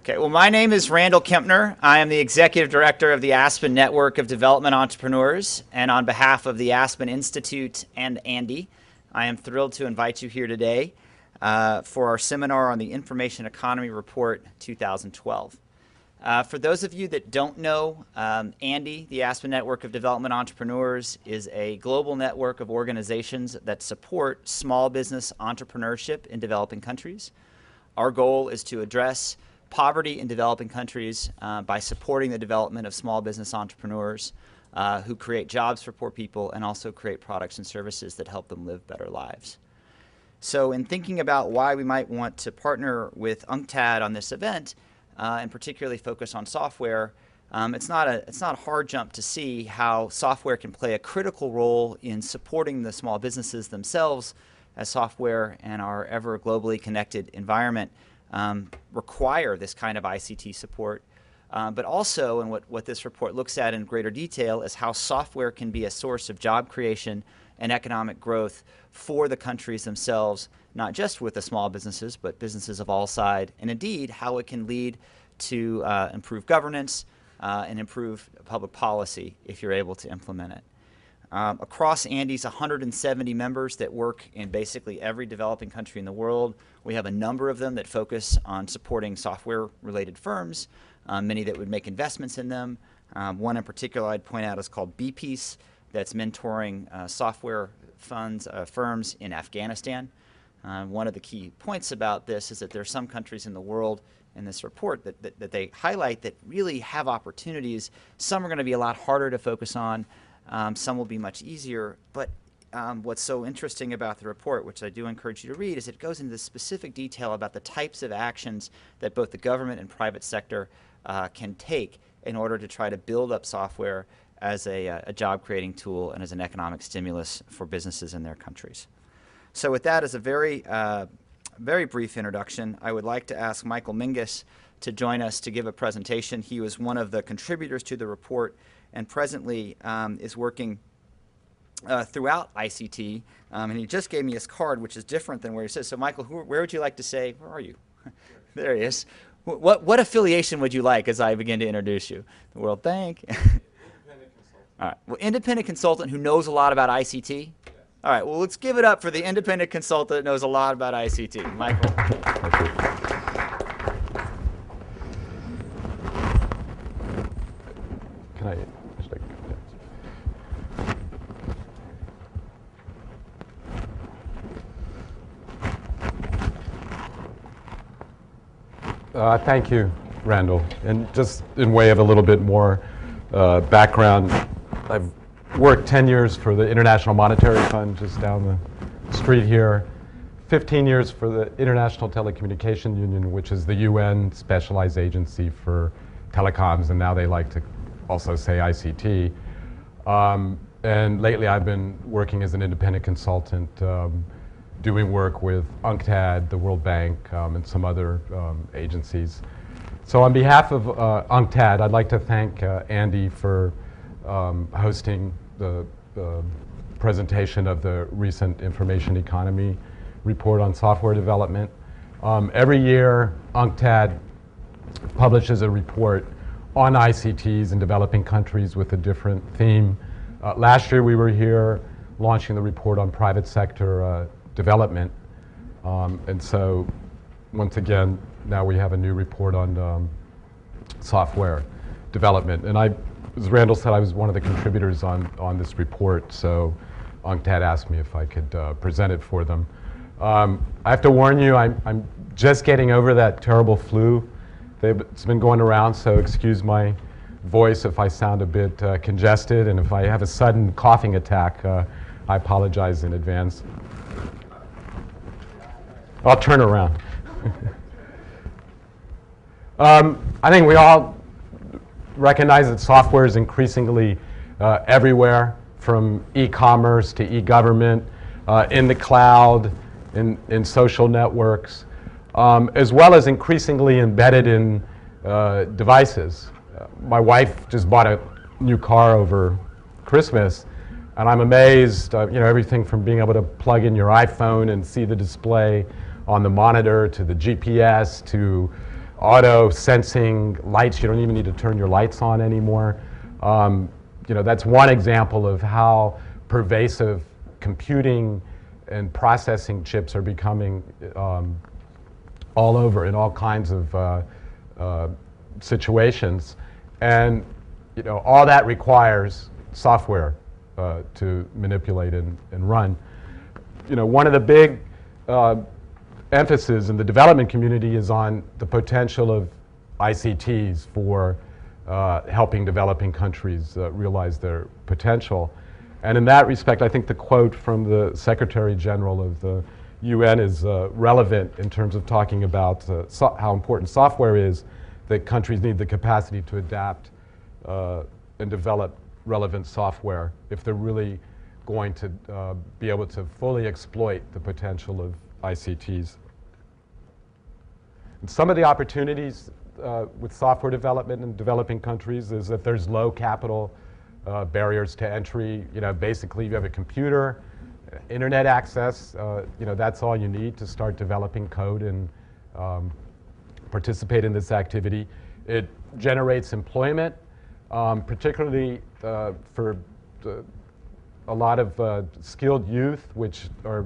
Okay, well, my name is Randall Kempner. I am the Executive Director of the Aspen Network of Development Entrepreneurs, and on behalf of the Aspen Institute and Andy, I am thrilled to invite you here today for our seminar on the Information Economy Report 2012. For those of you that don't know, Andy, the Aspen Network of Development Entrepreneurs, is a global network of organizations that support small business entrepreneurship in developing countries. Our goal is to address poverty in developing countries by supporting the development of small business entrepreneurs who create jobs for poor people and also create products and services that help them live better lives. So in thinking about why we might want to partner with UNCTAD on this event, and particularly focus on software, it's not a hard jump to see how software can play a critical role in supporting the small businesses themselves, as software and our ever globally connected environment require this kind of ICT support. But also, and what this report looks at in greater detail, is how software can be a source of job creation and economic growth for the countries themselves, not just with the small businesses, but businesses of all sides, and indeed how it can lead to improved governance and improve public policy if you're able to implement it. Across Andy's 170 members that work in basically every developing country in the world, we have a number of them that focus on supporting software-related firms, many that would make investments in them. One in particular I'd point out is called BPeace, that's mentoring software firms in Afghanistan. One of the key points about this is that there are some countries in the world in this report that they highlight that really have opportunities. Some are going to be a lot harder to focus on. Some will be much easier, but what's so interesting about the report, which I do encourage you to read, is it goes into specific detail about the types of actions that both the government and private sector can take in order to try to build up software as a job-creating tool and as an economic stimulus for businesses in their countries. So with that as a very brief introduction, I would like to ask Michael Mingus to join us to give a presentation. He was one of the contributors to the report and presently is working throughout ICT, and he just gave me his card, which is different than where he says. So Michael, where would you like to say, where are you? There he is. What affiliation would you like as I begin to introduce you? The World Bank? Independent consultant. All right, well, independent consultant who knows a lot about ICT? Yes. All right, well, let's give it up for the independent consultant that knows a lot about ICT. Michael. Can I? Thank you, Randall. And just in way of a little bit more background, I've worked 10 years for the International Monetary Fund just down the street here, 15 years for the International Telecommunication Union, which is the UN specialized agency for telecoms, and now they like to also say ICT. And lately I've been working as an independent consultant doing work with UNCTAD, the World Bank, and some other agencies. So on behalf of UNCTAD, I'd like to thank Andy for hosting the presentation of the recent Information Economy Report on Software Development. Every year, UNCTAD publishes a report on ICTs in developing countries with a different theme. Last year, we were here launching the report on private sector development. And so, once again, now we have a new report on software development. And as Randall said, I was one of the contributors on this report, so UNCTAD asked me if I could present it for them. I have to warn you, I'm just getting over that terrible flu. It's been going around, so excuse my voice if I sound a bit congested, and if I have a sudden coughing attack, I apologize in advance. I'll turn around. I think we all recognize that software is increasingly everywhere, from e-commerce to e-government, in the cloud, in social networks, as well as increasingly embedded in devices. My wife just bought a new car over Christmas, and I'm amazed, everything from being able to plug in your iPhone and see the display on the monitor, to the GPS, to auto sensing lights. You don't even need to turn your lights on anymore. That's one example of how pervasive computing and processing chips are becoming all over in all kinds of situations. And all that requires software to manipulate and run. One of the big emphasis in the development community is on the potential of ICTs for helping developing countries realize their potential. And in that respect, I think the quote from the Secretary General of the UN is relevant in terms of talking about how important software is, that countries need the capacity to adapt and develop relevant software if they're really going to be able to fully exploit the potential of ICTs. And some of the opportunities with software development in developing countries is that there's low capital barriers to entry. Basically you have a computer, internet access, that's all you need to start developing code and participate in this activity. It generates employment, particularly for a lot of skilled youth, which are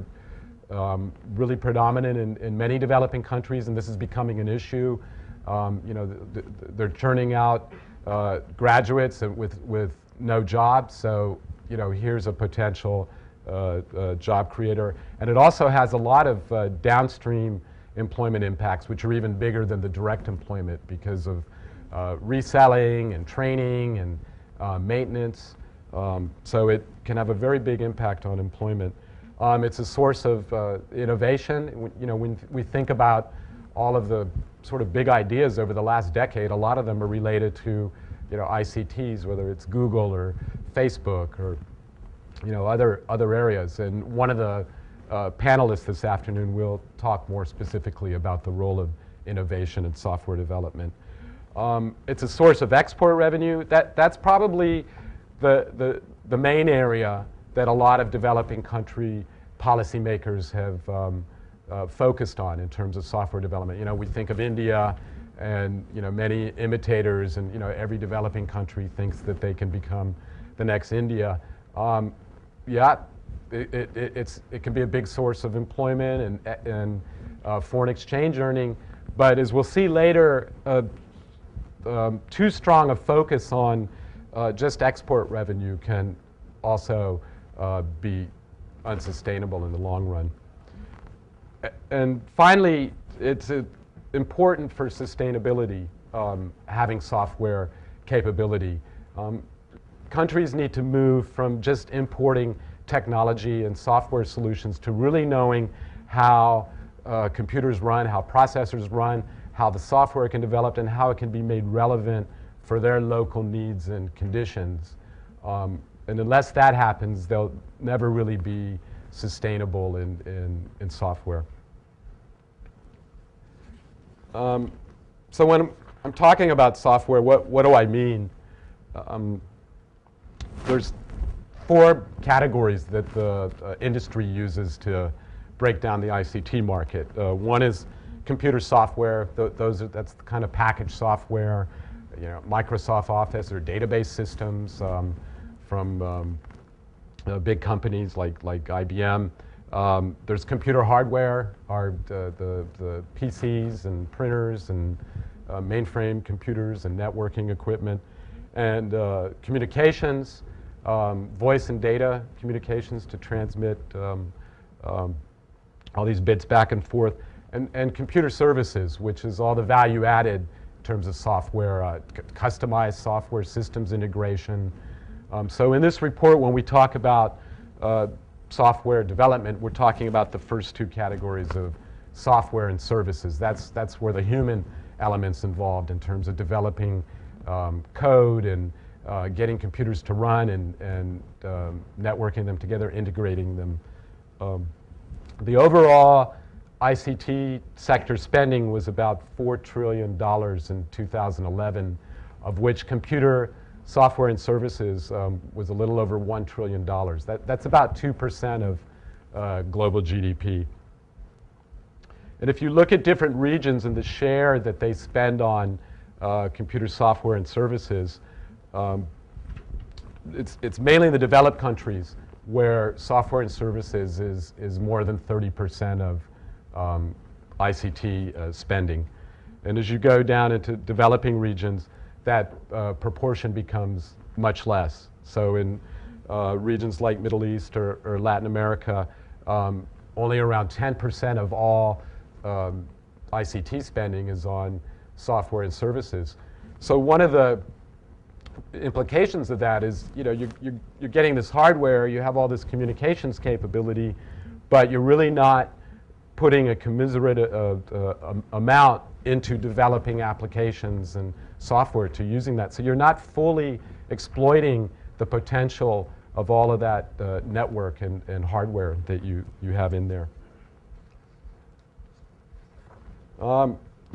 really predominant in many developing countries, and this is becoming an issue. They're churning out graduates with no jobs, so here's a potential job creator. And it also has a lot of downstream employment impacts, which are even bigger than the direct employment because of reselling and training and maintenance. So it can have a very big impact on employment. It's a source of innovation. When we think about all of the sort of big ideas over the last decade, a lot of them are related to ICTs, whether it's Google or Facebook or other areas. And one of the panelists this afternoon will talk more specifically about the role of innovation in software development. It's a source of export revenue. That's probably the main area that a lot of developing country policymakers have focused on in terms of software development. We think of India and many imitators, and every developing country thinks that they can become the next India. Yeah, it can be a big source of employment and foreign exchange earning, but as we'll see later, too strong a focus on just export revenue can also be unsustainable in the long run. And finally, it's important for sustainability having software capability. Countries need to move from just importing technology and software solutions to really knowing how computers run, how processors run, how the software can develop, and how it can be made relevant for their local needs and conditions. And unless that happens, they'll never really be sustainable in software. So when I'm talking about software, what do I mean? There's 4 categories that the industry uses to break down the ICT market. One is computer software. That's the kind of packaged software, Microsoft Office or database systems from big companies like IBM. There's computer hardware, the PCs and printers and mainframe computers and networking equipment, and communications, voice and data communications to transmit all these bits back and forth, and computer services, which is all the value added in terms of software, customized software systems integration. So in this report, when we talk about software development, we're talking about the first 2 categories of software and services. That's where the human element's involved in terms of developing code and getting computers to run and networking them together, integrating them. The overall ICT sector spending was about $4 trillion in 2011, of which computer software and services was a little over $1 trillion. That's about 2% of global GDP. And if you look at different regions and the share that they spend on computer software and services, it's mainly in the developed countries where software and services is more than 30% of ICT spending. And as you go down into developing regions, that proportion becomes much less. So in regions like Middle East or Latin America, only around 10% of all ICT spending is on software and services. So one of the implications of that is, you're getting this hardware, you have all this communications capability, but you're really not putting a commensurate amount into developing applications and software to using that. So you're not fully exploiting the potential of all of that network and hardware that you have in there.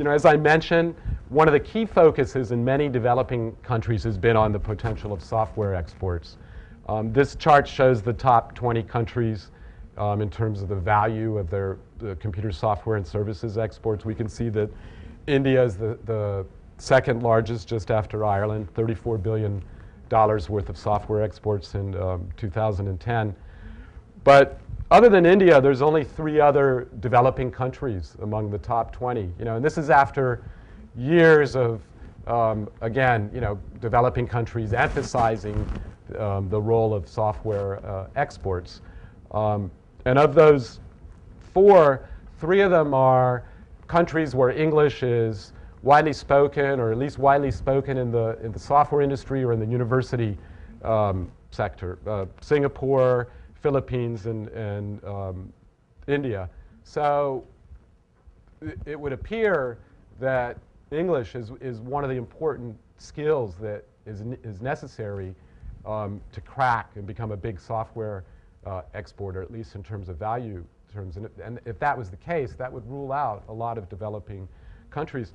As I mentioned, one of the key focuses in many developing countries has been on the potential of software exports. This chart shows the top 20 countries in terms of the value of their computer software and services exports. We can see that India is the second largest, just after Ireland, $34 billion worth of software exports in 2010. But other than India, there's only 3 other developing countries among the top 20. And this is after years of, again, developing countries emphasizing the role of software exports. And of those 4, 3 of them are countries where English is widely spoken, or at least widely spoken in the software industry or in the university sector. Singapore, Philippines, and India. So it would appear that English is one of the important skills that is necessary to crack and become a big software exporter, at least in terms of value terms. And if that was the case, that would rule out a lot of developing countries.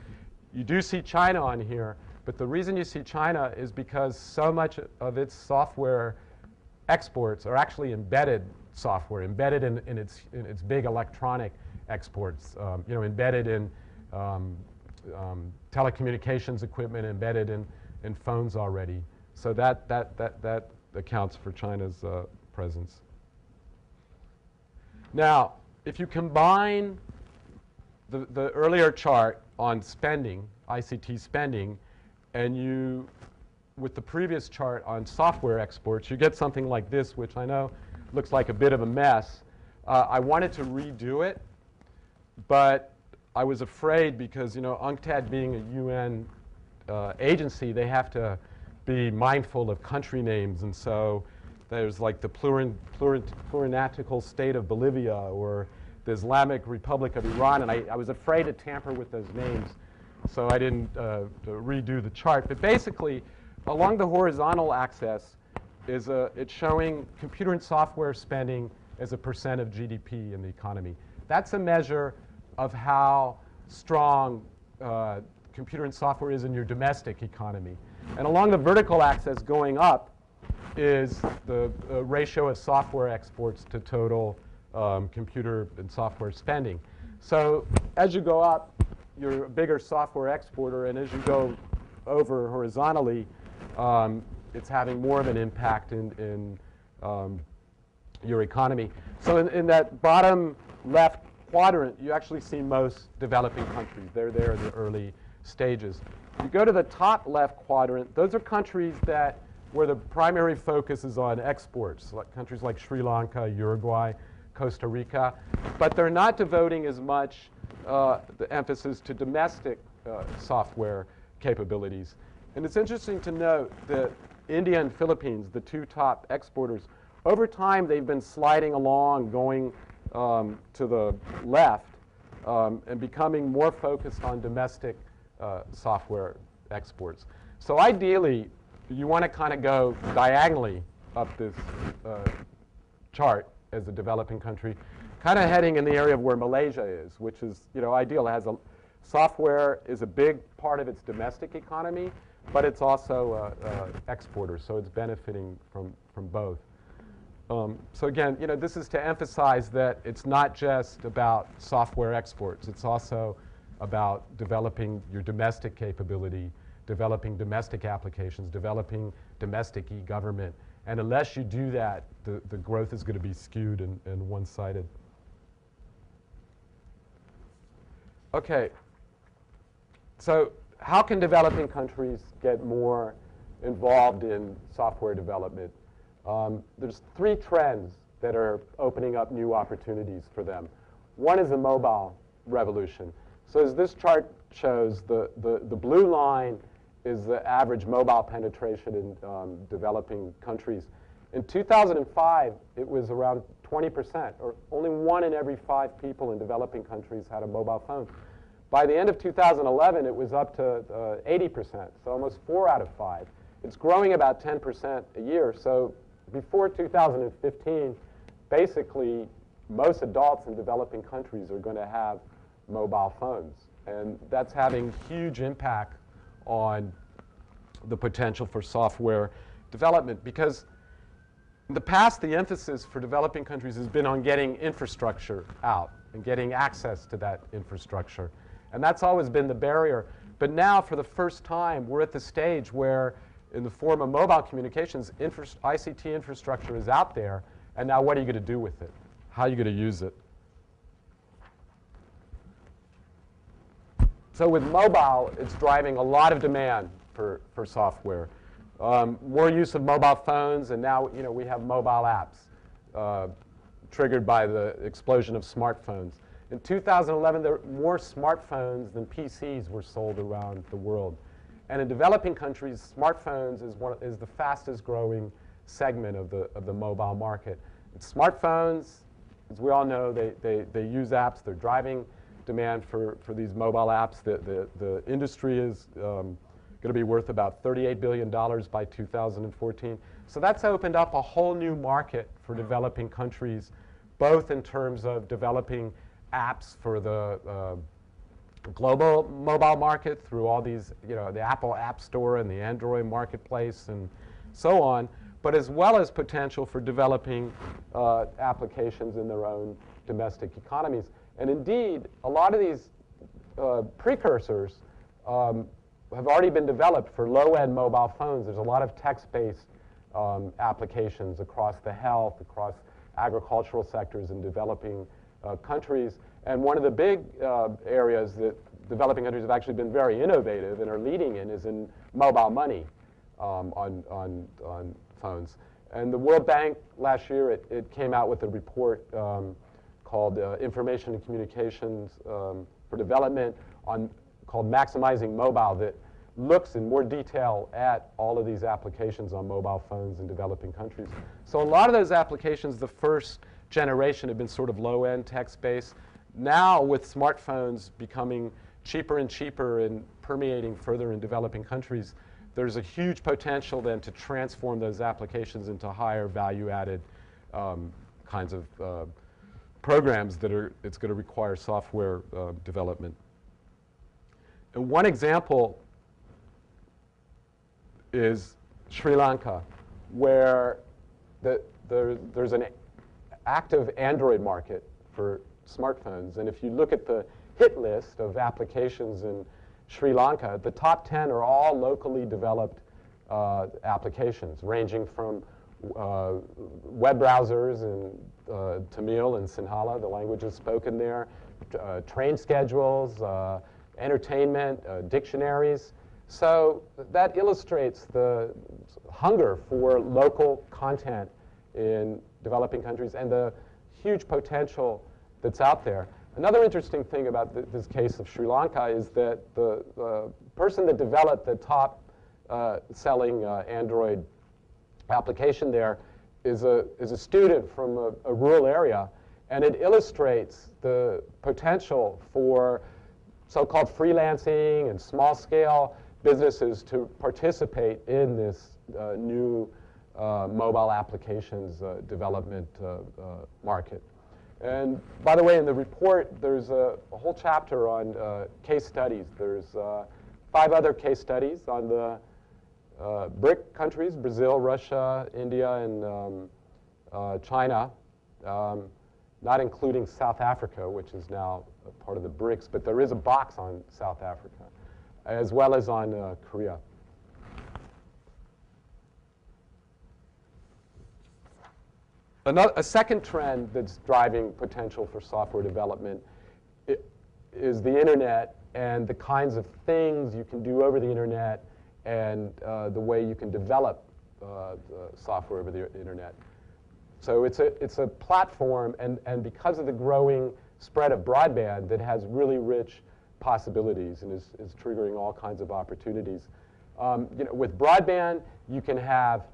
You do see China on here, but the reason you see China is because so much of its software exports are actually embedded software, embedded in its big electronic exports, embedded in telecommunications equipment, embedded in phones already. So that accounts for China's presence. Now, if you combine the earlier chart on spending, ICT spending, and with the previous chart on software exports, you get something like this, which I know looks like a bit of a mess. I wanted to redo it, but I was afraid because, UNCTAD being a UN agency, they have to be mindful of country names, and so there's like the plurinatical state of Bolivia or the Islamic Republic of Iran, and I was afraid to tamper with those names, so I didn't redo the chart. But basically, along the horizontal axis it's showing computer and software spending as a percent of GDP in the economy. That's a measure of how strong computer and software is in your domestic economy. And along the vertical axis going up is the ratio of software exports to total computer and software spending. So as you go up, you're a bigger software exporter, and as you go over horizontally, it's having more of an impact in your economy. So in that bottom left quadrant, you actually see most developing countries. They're there in the early stages. You go to the top left quadrant, those are countries where the primary focus is on exports, like countries like Sri Lanka, Uruguay, Costa Rica, but they're not devoting as much the emphasis to domestic software capabilities. And it's interesting to note that India and Philippines, the 2 top exporters, over time they've been sliding along, going to the left and becoming more focused on domestic software exports. So ideally, you want to kind of go diagonally up this chart as a developing country, kind of heading in the area of where Malaysia is, which is ideal. It has software is a big part of its domestic economy, but it's also exporter, so it's benefiting from both. So again, this is to emphasize that it's not just about software exports. It's also about developing your domestic capability, developing domestic applications, developing domestic e-government. And unless you do that, the growth is going to be skewed and one-sided. Okay. So how can developing countries get more involved in software development? There's three trends that are opening up new opportunities for them. One is the mobile revolution. So as this chart shows, the blue line is the average mobile penetration in developing countries. In 2005, it was around 20%, or only 1 in every 5 people in developing countries had a mobile phone. By the end of 2011, it was up to 80%, so almost 4 out of 5. It's growing about 10% a year. So before 2015, basically, most adults in developing countries are going to have mobile phones. And that's having huge impact on the potential for software development. Because in the past, the emphasis for developing countries has been on getting infrastructure out and getting access to that infrastructure. And that's always been the barrier. But now, for the first time, we're at the stage where, in the form of mobile communications, ICT infrastructure is out there. And now what are you going to do with it? How are you going to use it? So with mobile, it's driving a lot of demand for software. More use of mobile phones, and now we have mobile apps triggered by the explosion of smartphones. In 2011, there were more smartphones than PCs were sold around the world. And in developing countries, smartphones is the fastest growing segment of the mobile market. And smartphones, as we all know, they use apps. They're driving demand for these mobile apps. The industry is going to be worth about $38 billion by 2014. So that's opened up a whole new market for developing countries, both in terms of developing apps for the global mobile market through all these, the Apple App Store and the Android marketplace and so on, but as well as potential for developing applications in their own domestic economies. And indeed, a lot of these precursors have already been developed for low-end mobile phones. There's a lot of text-based applications across the health, across agricultural sectors in developing countries. And one of the big areas that developing countries have actually been very innovative and are leading in is in mobile money on phones. And the World Bank last year, it came out with a report called Information and Communications for Development called Maximizing Mobile that looks in more detail at all of these applications on mobile phones in developing countries. So a lot of those applications, the first generation, have been sort of low-end text-based. Now, with smartphones becoming cheaper and cheaper and permeating further in developing countries, there's a huge potential then to transform those applications into higher value-added kinds of programs that it's going to require software development. And one example is Sri Lanka, where there's an active Android market for smartphones. And if you look at the hit list of applications in Sri Lanka, the top 10 are all locally developed applications, ranging from web browsers in Tamil and Sinhala, the languages spoken there, train schedules, entertainment, dictionaries. So that illustrates the hunger for local content in developing countries and the huge potential that's out there. Another interesting thing about this case of Sri Lanka is that the person that developed the top selling Android application there is a student from a rural area, and it illustrates the potential for so-called freelancing and small-scale businesses to participate in this new mobile applications development market. And by the way, in the report, there's a whole chapter on case studies. There's 5 other case studies on the BRIC countries, Brazil, Russia, India, and China, not including South Africa, which is now a part of the BRICS, but there is a box on South Africa, as well as on Korea. A second trend that's driving potential for software development is the internet and the kinds of things you can do over the internet and the way you can develop software over the internet. So it's a platform, and because of the growing spread of broadband that has really rich possibilities and is triggering all kinds of opportunities. With broadband, you can have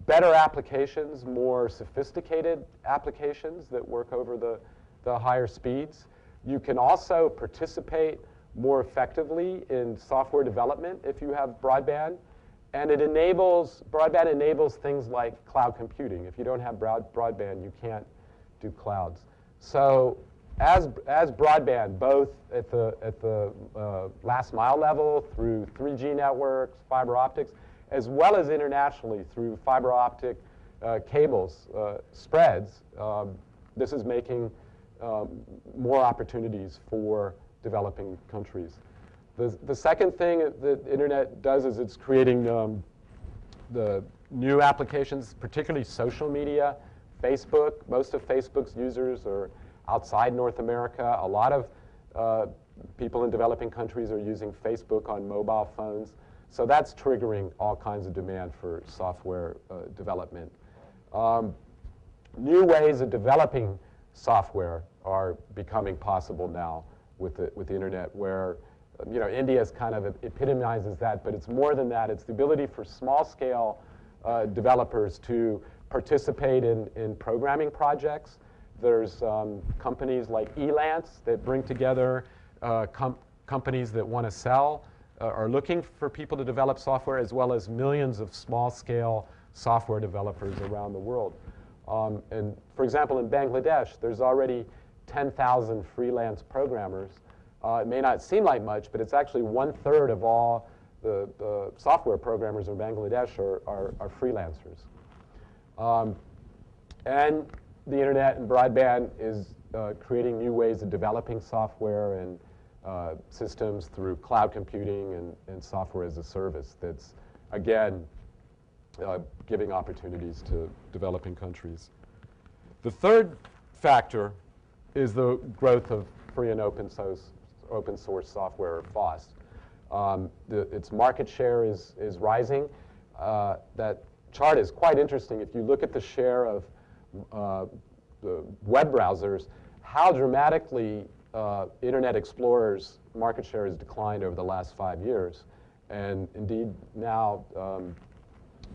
better applications, more sophisticated applications that work over the higher speeds. You can also participate more effectively in software development if you have broadband. And broadband enables things like cloud computing. If you don't have broadband, you can't do clouds. So as broadband, both at the last mile level through 3G networks, fiber optics, as well as internationally through fiber optic cables spreads, this is making more opportunities for developing countries. The second thing that the internet does is it's creating the new applications, particularly social media. Facebook, most of Facebook's users are outside North America. A lot of people in developing countries are using Facebook on mobile phones. So that's triggering all kinds of demand for software development. New ways of developing software are becoming possible now with the internet, where India kind of epitomizes that, but it's more than that. It's the ability for small-scale developers to participate in programming projects. There's companies like Elance that bring together companies that want to sell, are looking for people to develop software, as well as millions of small-scale software developers around the world. And for example, in Bangladesh, there's already 10,000 freelance programmers. It may not seem like much, but it's actually 1/3 of all the software programmers in Bangladesh are freelancers. And the internet and broadband is creating new ways of developing software and systems through cloud computing and software as a service that's, again, giving opportunities to developing countries. The third factor is the growth of free and open source software, or FOSS. Its market share is rising. That chart is quite interesting. If you look at the share of the web browsers, how dramatically Internet Explorer's market share has declined over the last 5 years. And indeed, now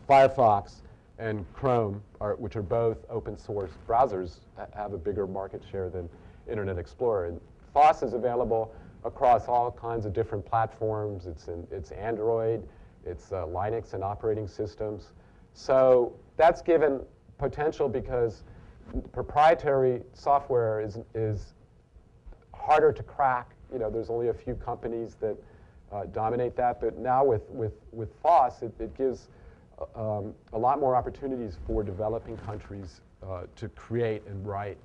Firefox and Chrome, which are both open source browsers, have a bigger market share than Internet Explorer. And FOSS is available across all kinds of different platforms. It's Android, it's Linux and operating systems. So that's given potential because proprietary software is harder to crack. There's only a few companies that dominate that. But now with FOSS, it gives a lot more opportunities for developing countries to create and write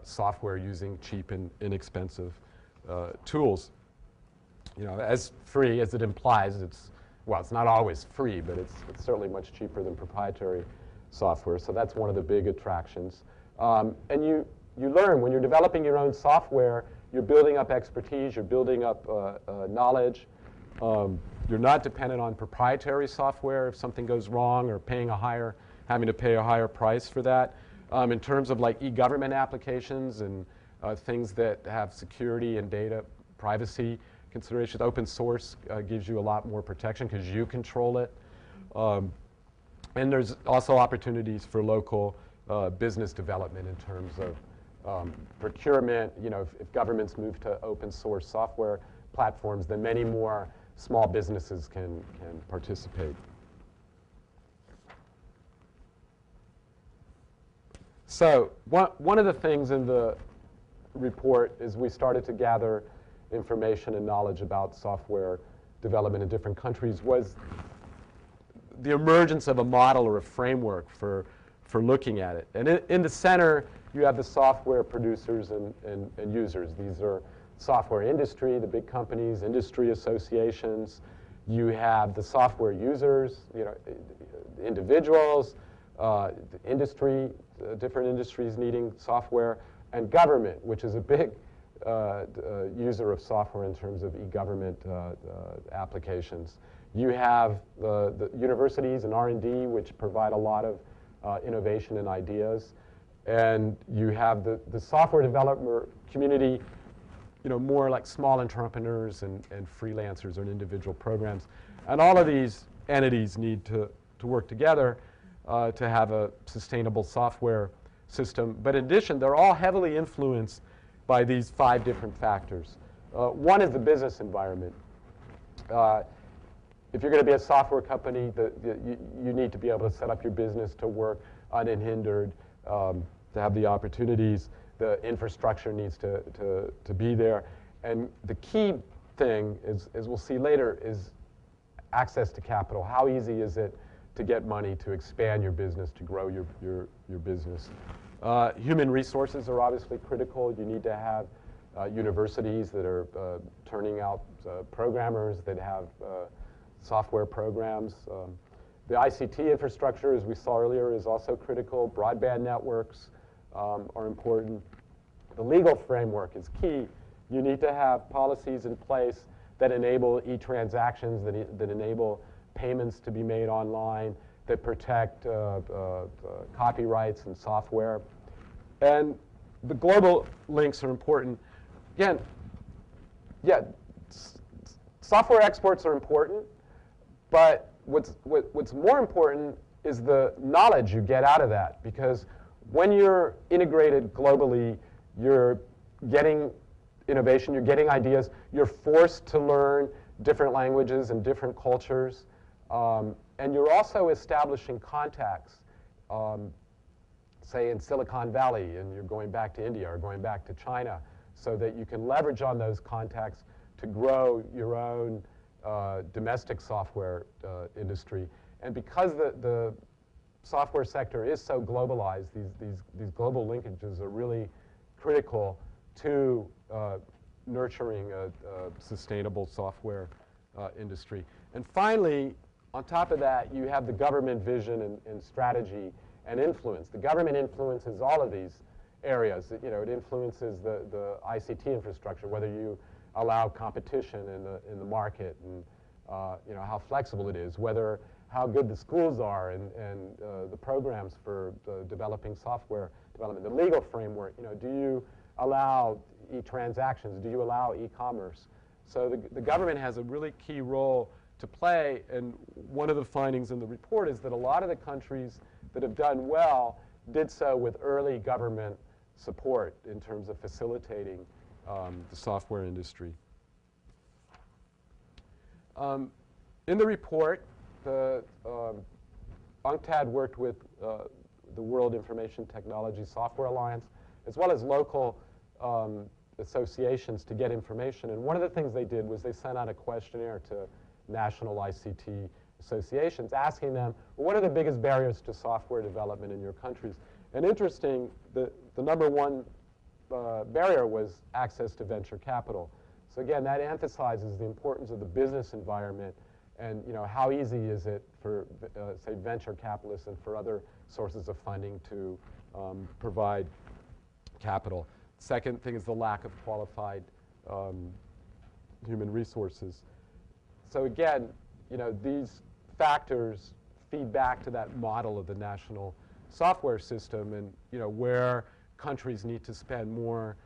software using cheap and inexpensive tools. As free as it implies, it's not always free, but it's certainly much cheaper than proprietary software. So that's one of the big attractions. And you learn when you're developing your own software, you're building up expertise, you're building up knowledge. You're not dependent on proprietary software if something goes wrong, or having to pay a higher price for that. In terms of like e-government applications and things that have security and data privacy considerations, open source gives you a lot more protection because you control it. And there's also opportunities for local business development in terms of procurement. If governments move to open source software platforms, then many more small businesses can participate. So one of the things in the report is we started to gather information and knowledge about software development in different countries was the emergence of a model or a framework for for looking at it. And in the center, you have the software producers and users. These are software industry, the big companies, industry associations. You have the software users, individuals, industry, different industries needing software, and government, which is a big user of software in terms of e-government applications. You have the universities and R&D, which provide a lot of innovation and ideas. And you have the software developer community, more like small entrepreneurs and freelancers and individual programs. And all of these entities need to work together to have a sustainable software system. But in addition, they're all heavily influenced by these 5 different factors. One is the business environment. If you're going to be a software company, you need to be able to set up your business to work unhindered, to have the opportunities. The infrastructure needs to be there. And the key thing is, as we'll see later, is access to capital. How easy is it to get money to expand your business, to grow your business? Human resources are obviously critical. You need to have universities that are turning out programmers that have software programs. The ICT infrastructure, as we saw earlier, is also critical. Broadband networks are important. The legal framework is key. You need to have policies in place that enable e-transactions, that enable payments to be made online, that protect copyrights and software. And the global links are important. Again, software exports are important, but what's more important is the knowledge you get out of that, because when you're integrated globally, you're getting innovation, you're getting ideas, you're forced to learn different languages and different cultures, and you're also establishing contacts, say in Silicon Valley, and you're going back to India or going back to China, so that you can leverage on those contacts to grow your own domestic software industry. And because the software sector is so globalized, these global linkages are really critical to nurturing a sustainable software industry. And finally, on top of that, you have the government vision and strategy and influence. The government influences all of these areas. It influences the ICT infrastructure, whether you allow competition in the market, and how flexible it is, how good the schools are, and the programs for developing software development. The legal framework, do you allow e-transactions? Do you allow e-commerce? So the government has a really key role to play, and one of the findings in the report is that a lot of the countries that have done well did so with early government support in terms of facilitating the software industry. In the report, the UNCTAD worked with the World Information Technology Software Alliance, as well as local associations to get information. And one of the things they did was they sent out a questionnaire to national ICT associations asking them, well, what are the biggest barriers to software development in your countries? And interesting, the number one barrier was access to venture capital. So again, that emphasizes the importance of the business environment, and how easy is it for, say, venture capitalists and for other sources of funding to provide capital. Second thing is the lack of qualified human resources. So again, these factors feed back to that model of the national software system, and where countries need to spend more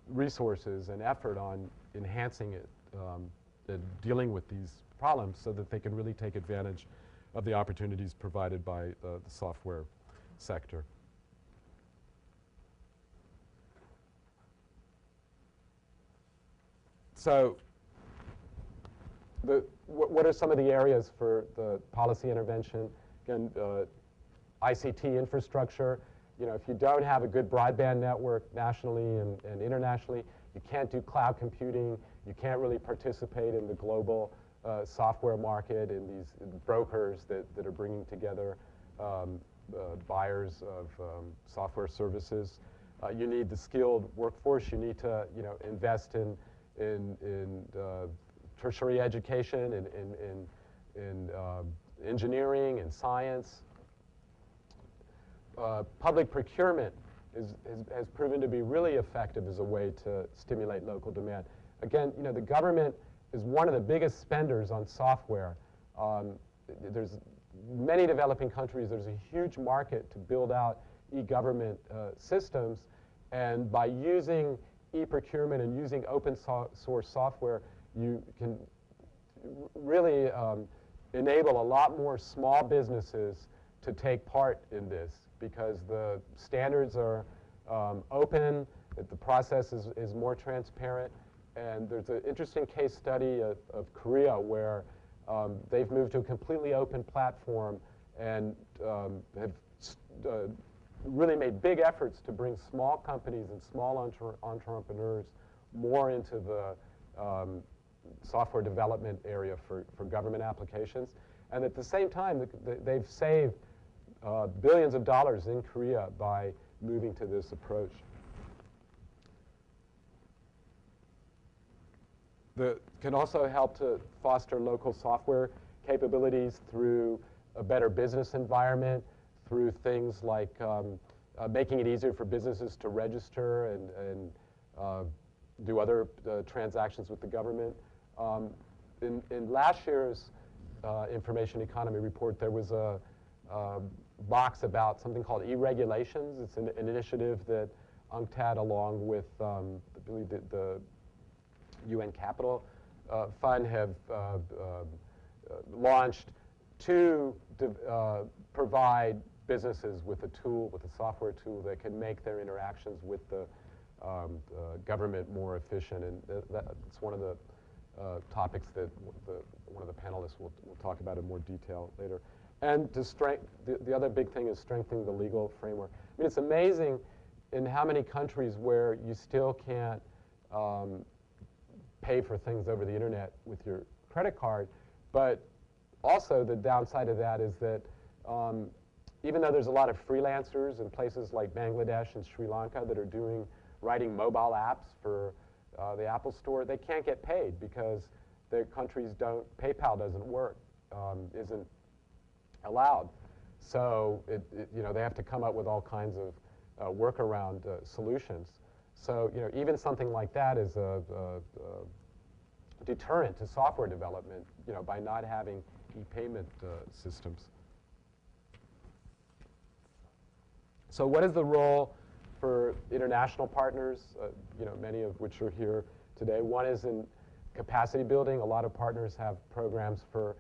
resources and effort on enhancing it, and dealing with these problems, so that they can really take advantage of the opportunities provided by the software sector. So what are some of the areas for the policy intervention? Again, ICT infrastructure. If you don't have a good broadband network nationally and internationally, you can't do cloud computing, you can't really participate in the global software market, in these brokers that are bringing together buyers of software services. You need the skilled workforce. You need to, invest in tertiary education, in engineering and science. Public procurement has proven to be really effective as a way to stimulate local demand. Again, the government is one of the biggest spenders on software. There's many developing countries, there's a huge market to build out e-government systems, and by using e-procurement and using open source software, you can really enable a lot more small businesses to take part in this, because the standards are open, the process is more transparent, and there's an interesting case study of Korea where they've moved to a completely open platform and have really made big efforts to bring small companies and small entrepreneurs more into the software development area for government applications. And at the same time, they've saved billions of dollars in Korea by moving to this approach. That can also help to foster local software capabilities through a better business environment, through things like making it easier for businesses to register and do other transactions with the government. In last year's Information Economy report, there was a box about something called e-regulations. It's an initiative that UNCTAD, along with I believe the UNCTAD fund, have launched to provide businesses with a tool, with a software tool that can make their interactions with the government more efficient. And that's one of the topics that one of the panelists will talk about in more detail later. And to the other big thing is strengthening the legal framework. I mean, it's amazing in how many countries where you still can't pay for things over the internet with your credit card, but also the downside of that is that even though there's a lot of freelancers in places like Bangladesh and Sri Lanka that are writing mobile apps for the Apple Store, they can't get paid because their countries PayPal doesn't work, isn't allowed. So they have to come up with all kinds of workaround solutions. So even something like that is a deterrent to software development, by not having e-payment systems. So what is the role for international partners, many of which are here today? One is in capacity building. A lot of partners have programs for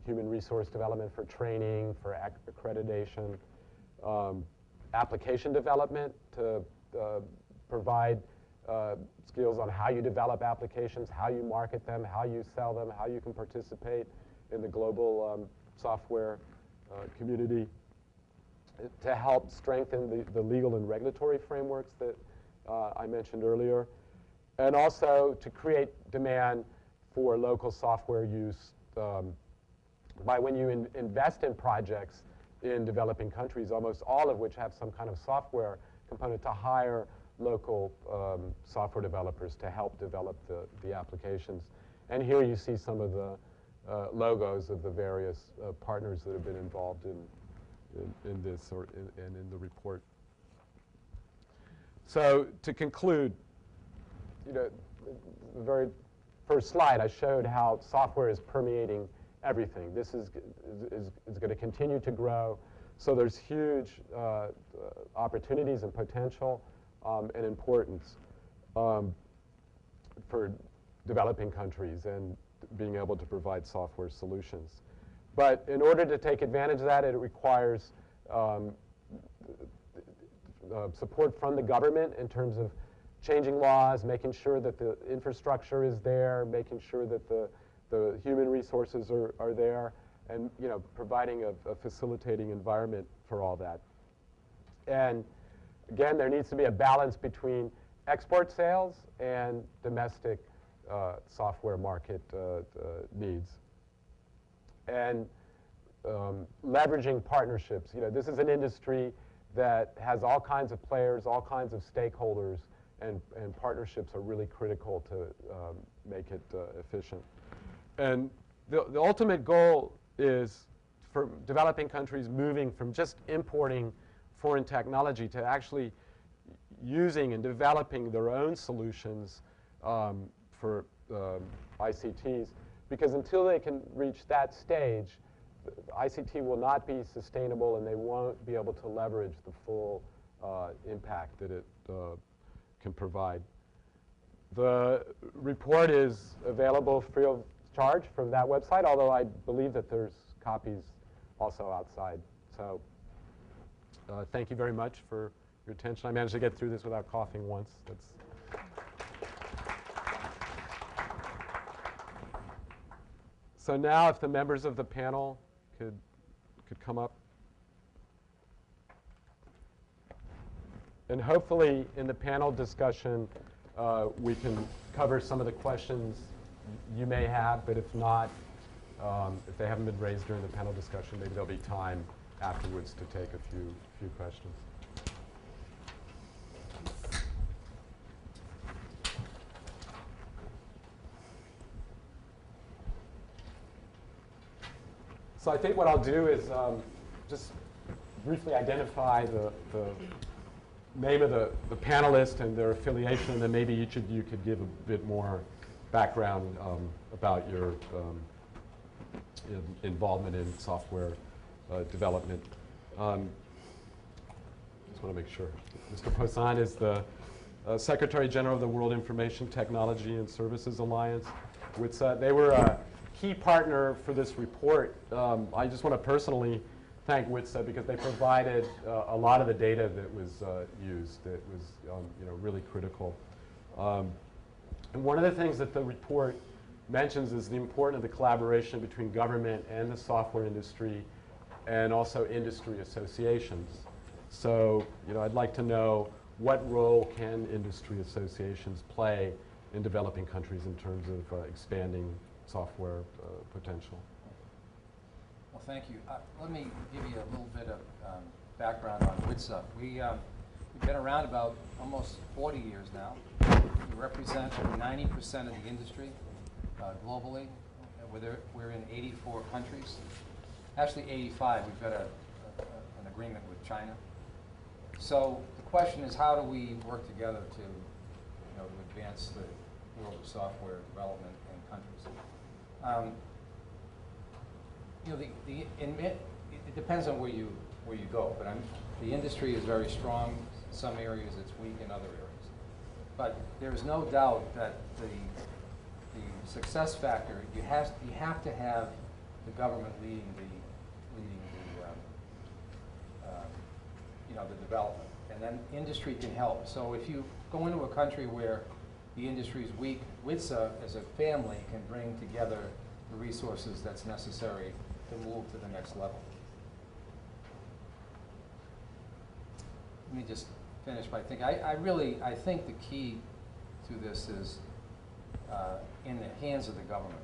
human resource development, for training, for accreditation, application development to provide skills on how you develop applications, how you market them, how you sell them, how you can participate in the global software community, to help strengthen the legal and regulatory frameworks that I mentioned earlier, and also to create demand for local software use by when you invest in projects in developing countries, almost all of which have some kind of software component, to hire local software developers to help develop the applications. And here you see some of the logos of the various partners that have been involved in this and in the report. So to conclude, the very first slide, I showed how software is permeating everything. This is going to continue to grow. So there's huge opportunities and potential and importance for developing countries and being able to provide software solutions. But in order to take advantage of that, it requires support from the government in terms of changing laws, making sure that the infrastructure is there, making sure that the human resources are there, and providing a facilitating environment for all that. And again, there needs to be a balance between export sales and domestic software market needs. And leveraging partnerships. You know, this is an industry that has all kinds of players, all kinds of stakeholders, and partnerships are really critical to make it efficient. And the ultimate goal is for developing countries moving from just importing foreign technology to actually using and developing their own solutions for ICTs, because until they can reach that stage, ICT will not be sustainable and they won't be able to leverage the full impact that it can provide. The report is available free of charge from that website, although I believe that there's copies also outside. So thank you very much for your attention. I managed to get through this without coughing once. So now if the members of the panel could come up. And hopefully in the panel discussion, we can cover some of the questions you may have, but if not, if they haven't been raised during the panel discussion, maybe there'll be time afterwards to take a few questions. So I think what I'll do is just briefly identify the name of the panelists and their affiliation, and then maybe each of you could give a bit more background about your involvement in software development. Just want to make sure. Mr. Poisson is the Secretary General of the World Information Technology and Services Alliance. They were a key partner for this report. I just want to personally thank WITSA because they provided a lot of the data that was used. That was really critical. And one of the things that the report mentions is the importance of the collaboration between government and the software industry, and also industry associations. So, I'd like to know what role can industry associations play in developing countries in terms of expanding software potential. Well, thank you. Let me give you a little bit of background on WITSA. We've been around about almost 40 years now. We represent 90% of the industry globally. We're in 84 countries. Actually 85. We've got an agreement with China. So the question is, how do we work together to advance the world of software development in countries? It depends on where you go, but the industry is very strong. In some areas it's weak in other areas. But there is no doubt that the success factor, you have to have the government leading the development, and then industry can help. So if you go into a country where the industry is weak, WITSA as a family can bring together the resources that's necessary to move to the next level. Let me just finish by thinking, I think the key to this is in the hands of the government.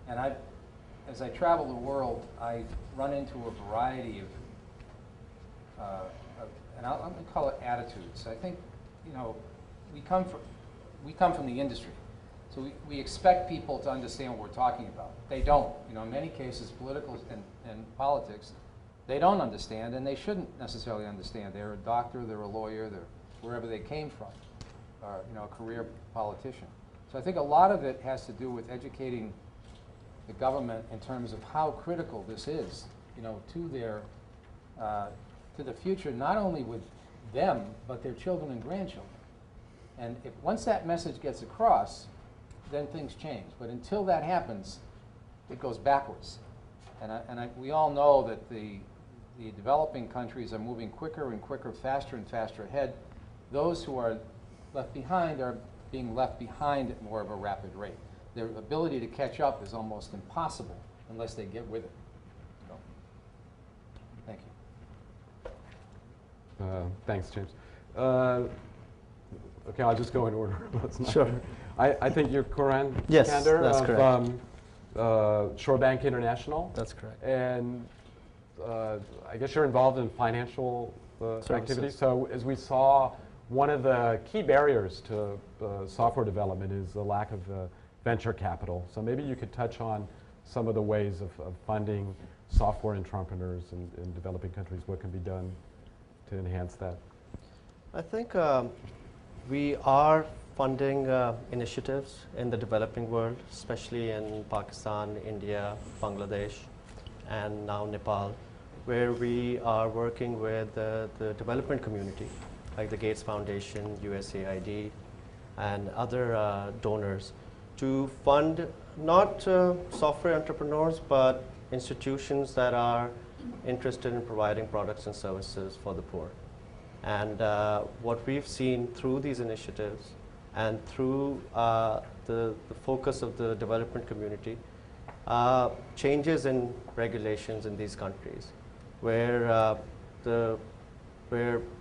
And as I travel the world, I run into a variety of and I'm going to call it attitudes. I think, we come from the industry. So we expect people to understand what we're talking about. They don't. In many cases, political and politics, they don't understand, and they shouldn't necessarily understand. They're a doctor, they're a lawyer, they're wherever they came from, or a career politician. So I think a lot of it has to do with educating the government in terms of how critical this is, to the future, not only with them, but their children and grandchildren. And once that message gets across, then things change. But until that happens, it goes backwards. And we all know that the developing countries are moving quicker and quicker, faster and faster ahead. Those who are left behind are being left behind at more of a rapid rate. Their ability to catch up is almost impossible unless they get with it. So, thank you. Thanks, James. Okay, I'll just go in order. Sure. I think you're Coran Yes, Skander that's of correct. Shore Bank International. That's correct. And I guess you're involved in financial Services. activities. So as we saw, one of the key barriers to software development is the lack of venture capital. So maybe you could touch on some of the ways of funding software entrepreneurs in developing countries. What can be done to enhance that? I think we are funding initiatives in the developing world, especially in Pakistan, India, Bangladesh, and now Nepal, where we are working with the development community, like the Gates Foundation, USAID, and other donors, to fund not software entrepreneurs, but institutions that are interested in providing products and services for the poor. And what we've seen through these initiatives and through the focus of the development community, changes in regulations in these countries, where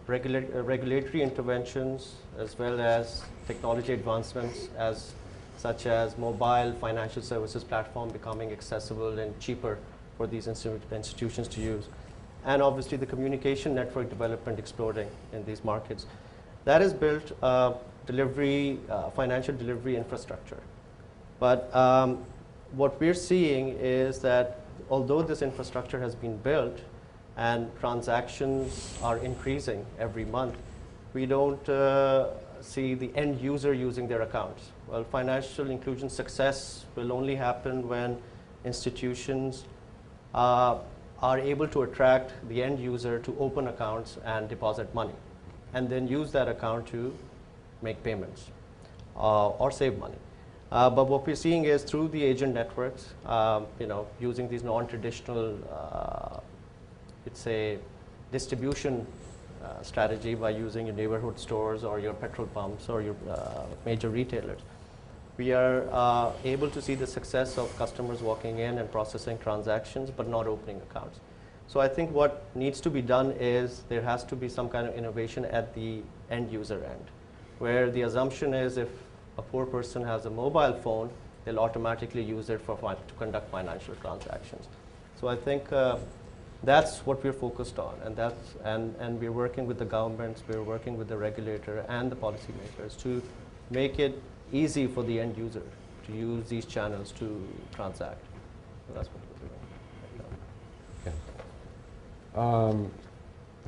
regulatory interventions as well as technology advancements such as mobile financial services platform becoming accessible and cheaper for these institutions to use, and obviously the communication network development exploding in these markets. That has built financial delivery infrastructure. But what we're seeing is that although this infrastructure has been built and transactions are increasing every month, we don't see the end user using their accounts. Well, financial inclusion success will only happen when institutions are able to attract the end user to open accounts and deposit money, and then use that account to make payments or save money. But what we're seeing is through the agent networks, using these non-traditional, it's a distribution strategy by using your neighborhood stores or your petrol pumps or your major retailers. We are able to see the success of customers walking in and processing transactions but not opening accounts. So I think what needs to be done is there has to be some kind of innovation at the end user end, where the assumption is if a poor person has a mobile phone, they'll automatically use it to conduct financial transactions. So I think that's what we're focused on, and we're working with the governments, we're working with the regulator and the policymakers to make it easy for the end user to use these channels to transact. So that's what we're doing. Okay.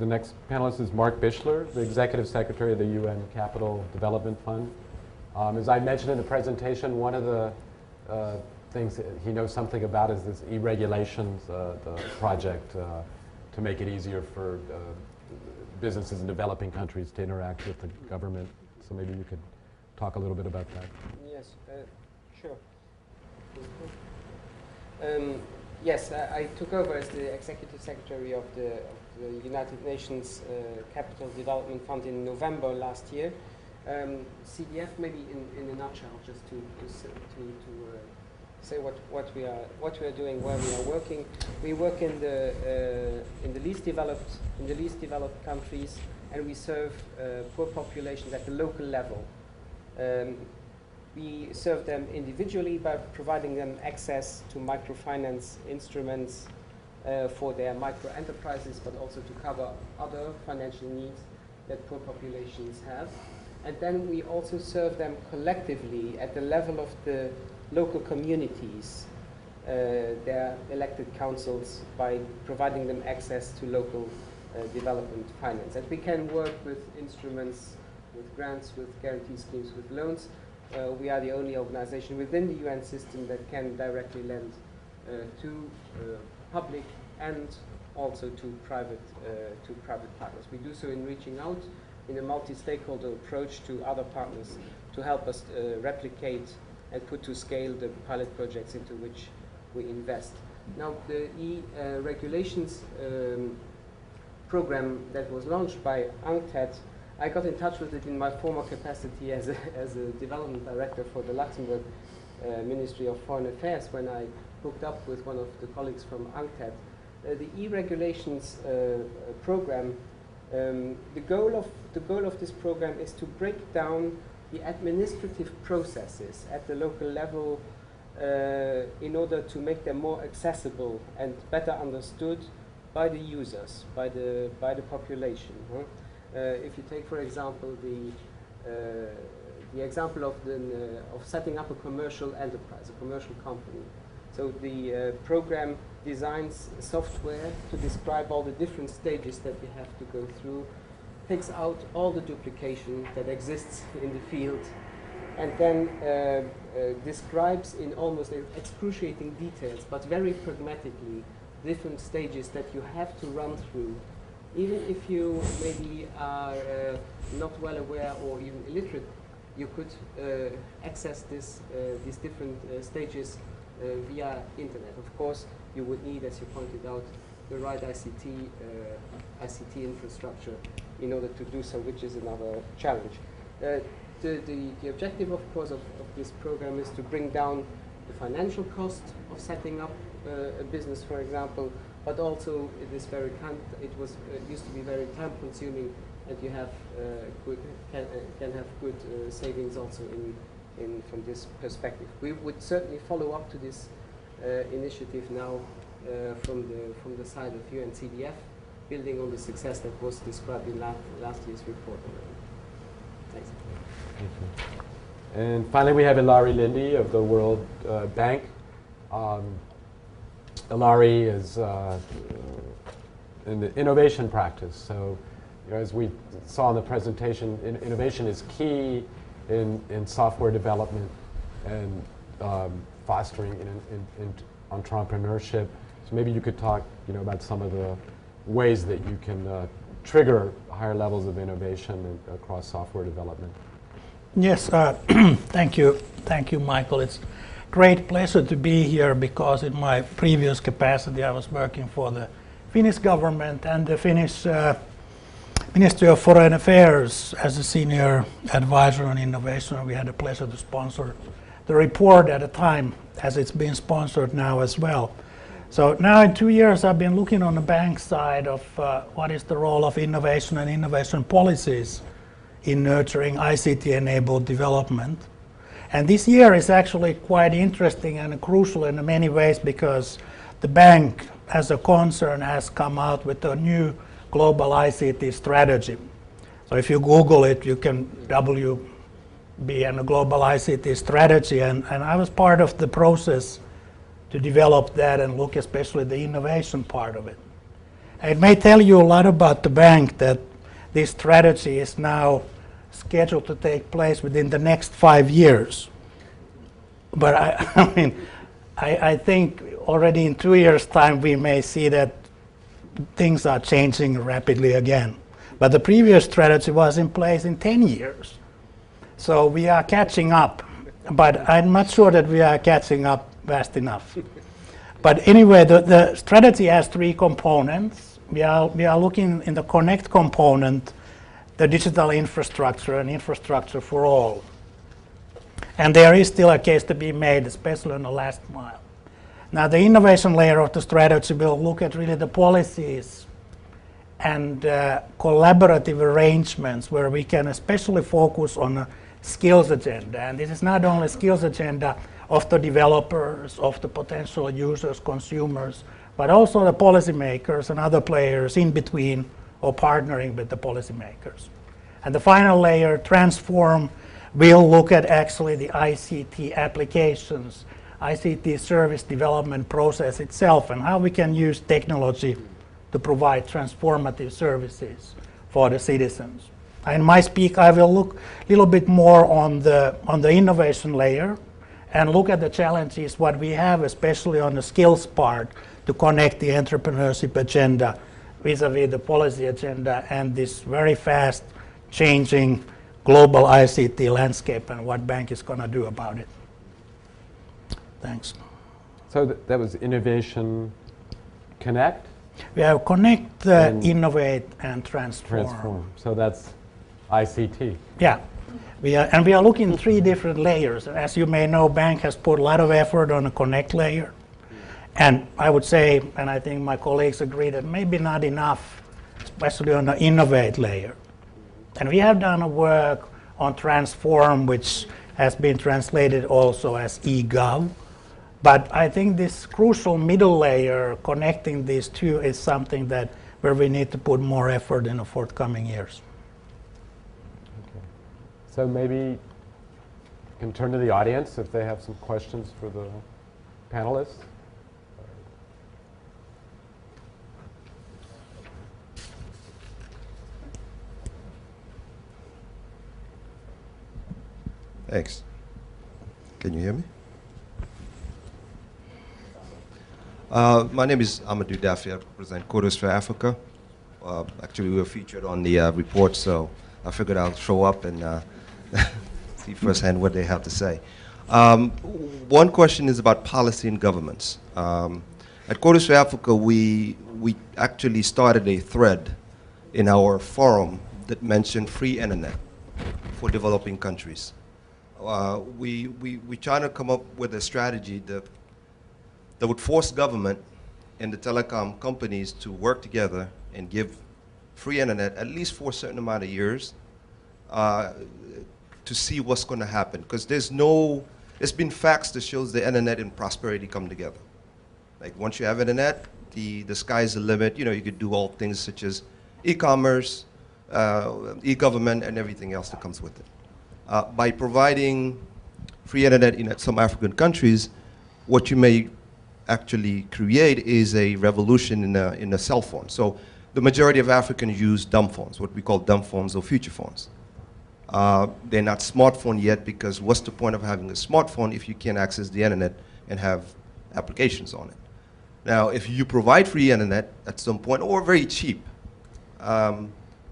The next panelist is Mark Bishler, the Executive Secretary of the UN Capital Development Fund. As I mentioned in the presentation, one of the things that he knows something about is this e-regulations the project to make it easier for businesses in developing countries to interact with the government. So maybe you could talk a little bit about that. Yes, sure. Yes, I took over as the Executive Secretary of the United Nations Capital Development Fund in November last year. CDF, maybe in a nutshell, just to say what we are doing, where we are working. We work in the least developed countries, and we serve poor populations at the local level. We serve them individually by providing them access to microfinance instruments for their micro enterprises, but also to cover other financial needs that poor populations have. And then we also serve them collectively at the level of the local communities, their elected councils, by providing them access to local development finance. And we can work with instruments, with grants, with guarantee schemes, with loans. We are the only organization within the UN system that can directly lend to public and also to private partners. We do so in reaching out in a multi-stakeholder approach to other partners to help us replicate and put to scale the pilot projects into which we invest. Now, the e-regulations program that was launched by UNCTAD, I got in touch with it in my former capacity as a development director for the Luxembourg Ministry of Foreign Affairs when I hooked up with one of the colleagues from UNCTAD. The e-regulations program, the goal of this program is to break down the administrative processes at the local level in order to make them more accessible and better understood by the users, by the population. If you take, for example, the example of setting up a commercial enterprise, a commercial company. So the program designs software to describe all the different stages that you have to go through, takes out all the duplication that exists in the field, and then describes in almost excruciating details, but very pragmatically, different stages that you have to run through. Even if you maybe are not well aware or even illiterate, you could access these different stages via internet. Of course, you would need, as you pointed out, the right ICT infrastructure in order to do so, which is another challenge. The objective, of course, of this program is to bring down the financial cost of setting up a business, for example, but also it is very used to be very time-consuming, and you have can have good savings also from this perspective. We would certainly follow up to this initiative now from the side of UNCDF, building on the success that was described in last year's report already. Thanks. Thank you. And finally, we have Ilari Lindy of the World Bank. Ilari is in the innovation practice. So, as we saw in the presentation, innovation is key in software development and fostering in entrepreneurship. So maybe you could talk, about some of the ways that you can trigger higher levels of innovation across software development. Yes, thank you, Michael. It's great pleasure to be here because in my previous capacity I was working for the Finnish government and the Finnish Ministry of Foreign Affairs as a senior advisor on innovation. We had the pleasure to sponsor the report at a time as it's been sponsored now as well. So now in 2 years I've been looking on the bank side of what is the role of innovation and innovation policies in nurturing ICT-enabled development. And this year is actually quite interesting and crucial in many ways because the bank as a concern has come out with a new global ICT strategy. So if you Google it, you can WB and a global ICT strategy. And I was part of the process to develop that and look especially at the innovation part of it. And it may tell you a lot about the bank that this strategy is now scheduled to take place within the next 5 years. But I think already in 2 years' time we may see that things are changing rapidly again. But the previous strategy was in place in 10 years. So we are catching up. But I'm not sure that we are catching up fast enough. But anyway, the strategy has 3 components. We are looking in the connect component, the digital infrastructure and infrastructure for all. And there is still a case to be made, especially on the last mile. Now, the innovation layer of the strategy will look at really the policies and collaborative arrangements where we can especially focus on a skills agenda. And this is not only skills agenda of the developers, of the potential users, consumers, but also the policymakers and other players in between or partnering with the policymakers. And the final layer, transform, will look at actually the ICT applications, ICT service development process itself, and how we can use technology to provide transformative services for the citizens. In my speak, I will look a little bit more on the innovation layer and look at the challenges what we have, especially on the skills part, to connect the entrepreneurship agenda vis-a-vis the policy agenda and this very fast changing global ICT landscape and what bank is going to do about it. Thanks. So that was Innovation Connect? We have Connect, Innovate, and Transform. So that's ICT. Yeah. We are looking at 3 different layers. As you may know, bank has put a lot of effort on the Connect layer. And I would say, and I think my colleagues agree, that maybe not enough, especially on the Innovate layer. And we have done a work on Transform, which has been translated also as eGov. But I think this crucial middle layer connecting these two is something that where we need to put more effort in the forthcoming years. Okay. So maybe you can turn to the audience if they have some questions for the panelists. Thanks. Can you hear me? My name is Amadou Daffy. I represent Quotas for Africa. Actually, we were featured on the report, so I figured I'll show up and see firsthand what they have to say. One question is about policy and governments. At Quotas for Africa, we actually started a thread in our forum that mentioned free internet for developing countries. We trying to come up with a strategy that would force government and the telecom companies to work together and give free internet at least for a certain amount of years to see what's going to happen. Because there's been facts that shows the internet and prosperity come together. Like once you have internet, the sky's the limit. You know, you could do all things such as e-commerce, e-government, and everything else that comes with it. By providing free internet in some African countries, what you may actually create is a revolution in the cell phone. So the majority of Africans use dumb phones, what we call dumb phones or future phones. They're not smartphone yet, because what's the point of having a smartphone if you can't access the internet and have applications on it? Now, if you provide free internet at some point, or very cheap,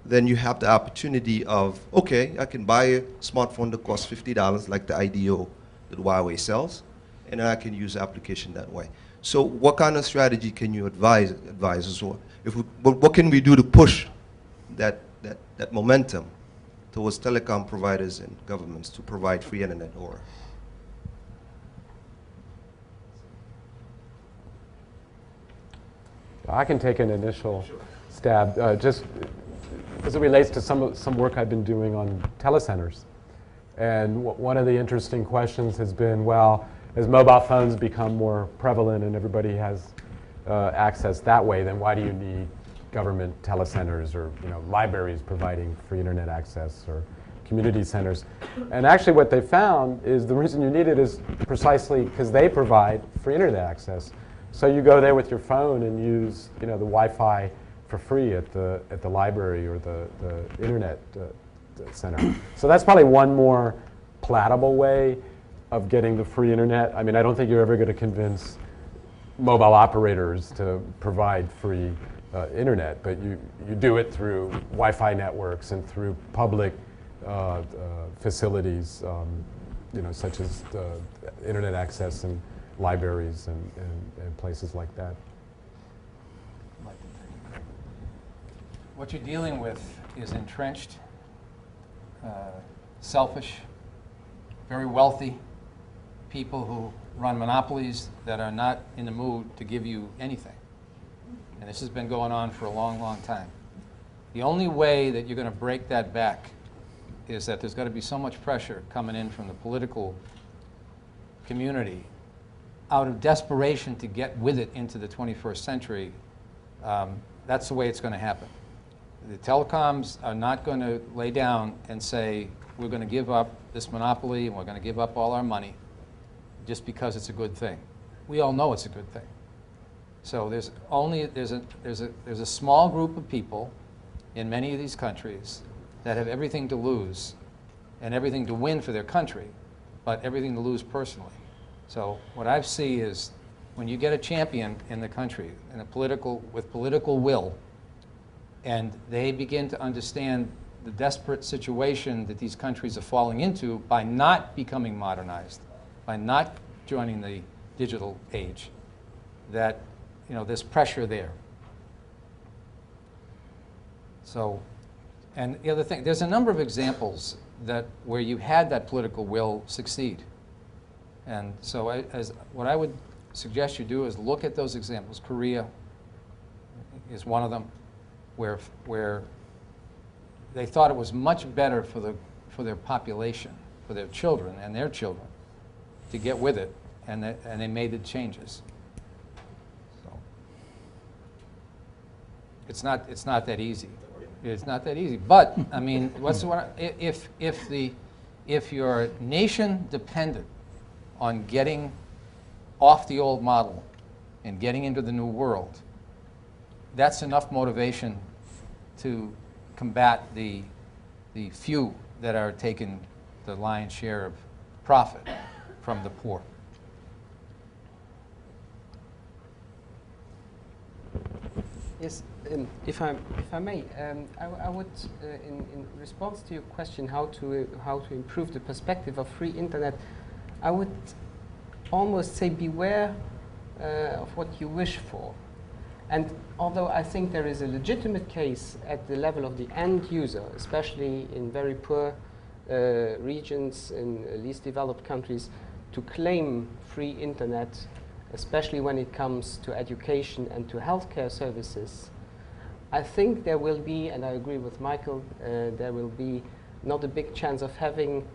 then you have the opportunity of, okay, I can buy a smartphone that costs $50 like the IDO that Huawei sells, and then I can use the application that way. So what kind of strategy can you advise us? Or what can we do to push that momentum towards telecom providers and governments to provide free internet? Or I can take an initial stab, just as it relates to some work I've been doing on telecenters. And one of the interesting questions has been, well, as mobile phones become more prevalent and everybody has access that way, then why do you need government telecenters or libraries providing free internet access or community centers? And actually what they found is the reason you need it is precisely because they provide free internet access. So you go there with your phone and use the Wi-Fi for free at the library or the internet center. So that's probably one more palatable way of getting the free internet. I mean, I don't think you're ever going to convince mobile operators to provide free internet, but you do it through Wi-Fi networks and through public facilities, such as internet access and libraries and places like that. What you're dealing with is entrenched, selfish, very wealthy people who run monopolies that are not in the mood to give you anything. And this has been going on for a long, long time. The only way that you're going to break that back is that there's got to be so much pressure coming in from the political community out of desperation to get with it into the 21st century. That's the way it's going to happen. The telecoms are not going to lay down and say, we're going to give up this monopoly and we're going to give up all our money just because it's a good thing. We all know it's a good thing. So there's a small group of people in many of these countries that have everything to lose and everything to win for their country, but everything to lose personally. So what I see is when you get a champion in the country with political will, and they begin to understand the desperate situation that these countries are falling into by not becoming modernized, by not joining the digital age, that there's pressure there. So, and the other thing, there's a number of examples where you had that political will succeed. And so what I would suggest you do is look at those examples. Korea is one of them, where they thought it was much better for their population, for their children and their children, to get with it. and they made the changes. So it's not that easy. It's not that easy. But I mean, if your nation depended on getting off the old model and getting into the new world, that's enough motivation to combat the few that are taking the lion's share of profit from the poor. Yes, if I may, I would, in response to your question, how to improve the perspective of free internet, I would almost say beware of what you wish for. And although I think there is a legitimate case at the level of the end user, especially in very poor regions in least developed countries, to claim free internet, especially when it comes to education and to healthcare services, I think there will be, and I agree with Michael, there will be not a big chance of having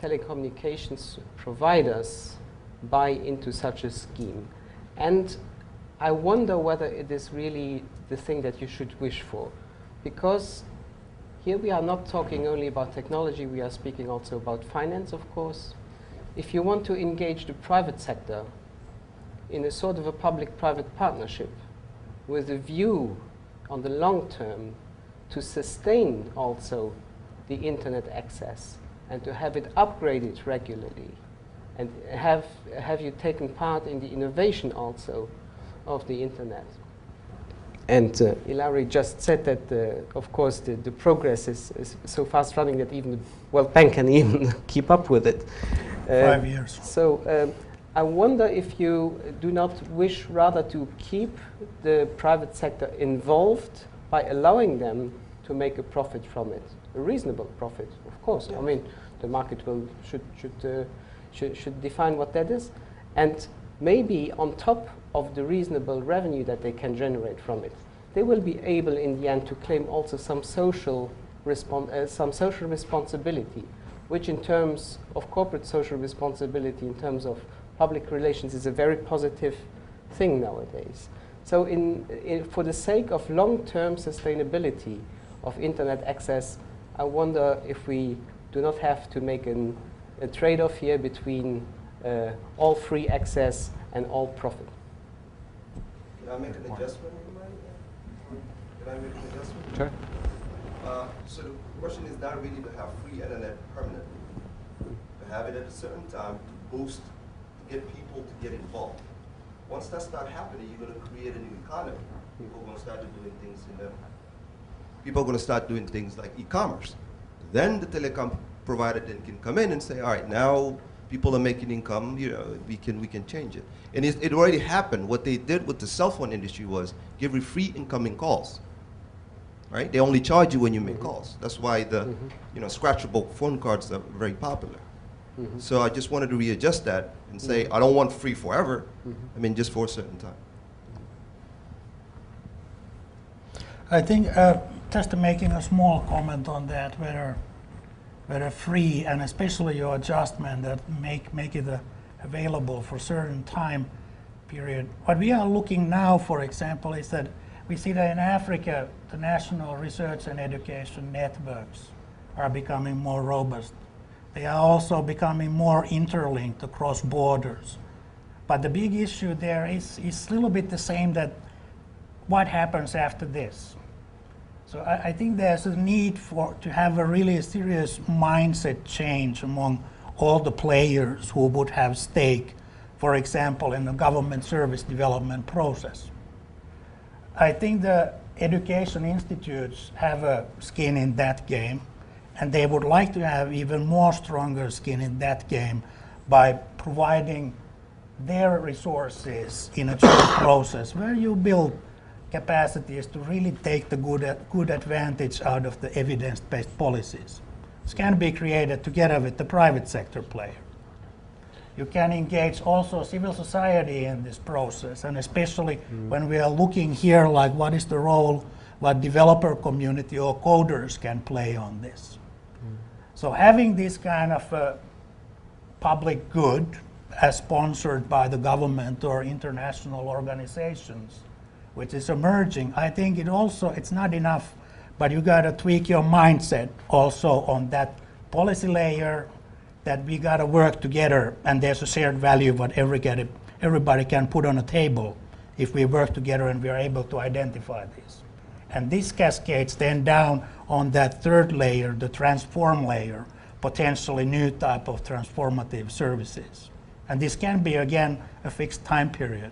telecommunications providers buy into such a scheme. And I wonder whether it is really the thing that you should wish for. Because here we are not talking only about technology, we are speaking also about finance, of course. If you want to engage the private sector in a sort of a public-private partnership with a view on the long term to sustain also the internet access and to have it upgraded regularly, and have you taken part in the innovation also of the internet. And Ilari just said that, of course, the progress is so fast running that even the World Bank can even keep up with it. 5 years. So I wonder if you do not wish rather to keep the private sector involved by allowing them to make a profit from it, a reasonable profit, of course. Yeah. I mean, the market should define what that is, and maybe on top of the reasonable revenue that they can generate from it, they will be able in the end to claim also some social responsibility, which in terms of corporate social responsibility, in terms of public relations, is a very positive thing nowadays. So for the sake of long-term sustainability of internet access, I wonder if we do not have to make a trade-off here between all free access and all profit. Can I make an adjustment? Can I make an adjustment? Sure. So the question is not really to have free internet permanently. To have it at a certain time to boost, to get people to get involved. Once that starts happening, you're going to create a new economy. People are going to start doing things people are going to start doing things like e-commerce. Then the telecom provider then can come in and say, all right, now people are making income, we can change it. And it already happened. What they did with the cell phone industry was give you free incoming calls. Right? They only charge you when you make calls. That's why the scratchable phone cards are very popular. So I just wanted to readjust that and say, I don't want free forever. I mean, just for a certain time. I think just making a small comment on that, whether free, and especially your adjustment that make it available for a certain time period. What we are looking now, for example, is that we see that in Africa, the national research and education networks are becoming more robust. They are also becoming more interlinked across borders. But the big issue there is a little bit the same, that what happens after this. So I think there's a need to have a really serious mindset change among all the players who would have stake, for example, in the government service development process. I think the education institutes have a skin in that game, and they would like to have even more stronger skin in that game by providing their resources in a joint process where you build capacities to really take the good advantage out of the evidence-based policies. This can be created together with the private sector player. You can engage also civil society in this process, and especially when we are looking here, like what is the role what developer community or coders can play on this. So having this kind of public good as sponsored by the government or international organizations, which is emerging. I think it's not enough, but you got to tweak your mindset also on that policy layer, that we got to work together, and there's a shared value what everybody can put on a table if we work together and we are able to identify this. And this cascades then down on that third layer, the transform layer, potentially new type of transformative services. And this can be, again, a fixed time period.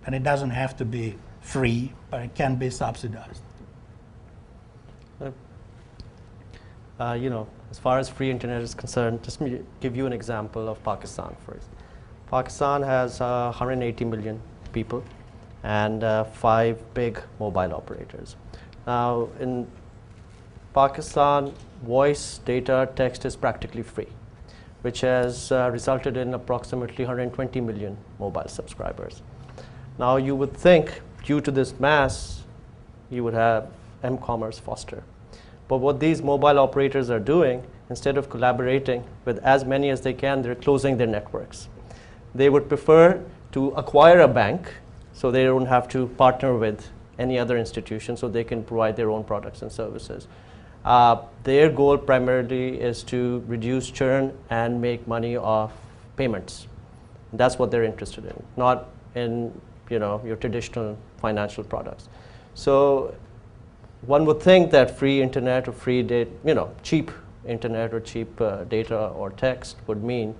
And it doesn't have to be free, but it can be subsidized. As far as free internet is concerned, just me give you an example of Pakistan first. Pakistan has 180 million people and 5 big mobile operators. Now, in Pakistan, voice, data, text is practically free, which has resulted in approximately 120 million mobile subscribers. Now, you would think, due to this mass, you would have m-commerce foster. But what these mobile operators are doing, instead of collaborating with as many as they can, they're closing their networks. They would prefer to acquire a bank so they don't have to partner with any other institution, so they can provide their own products and services. Their goal primarily is to reduce churn and make money off payments. That's what they're interested in, not in your traditional financial products. So one would think that free internet or free data, cheap internet or cheap data or text would mean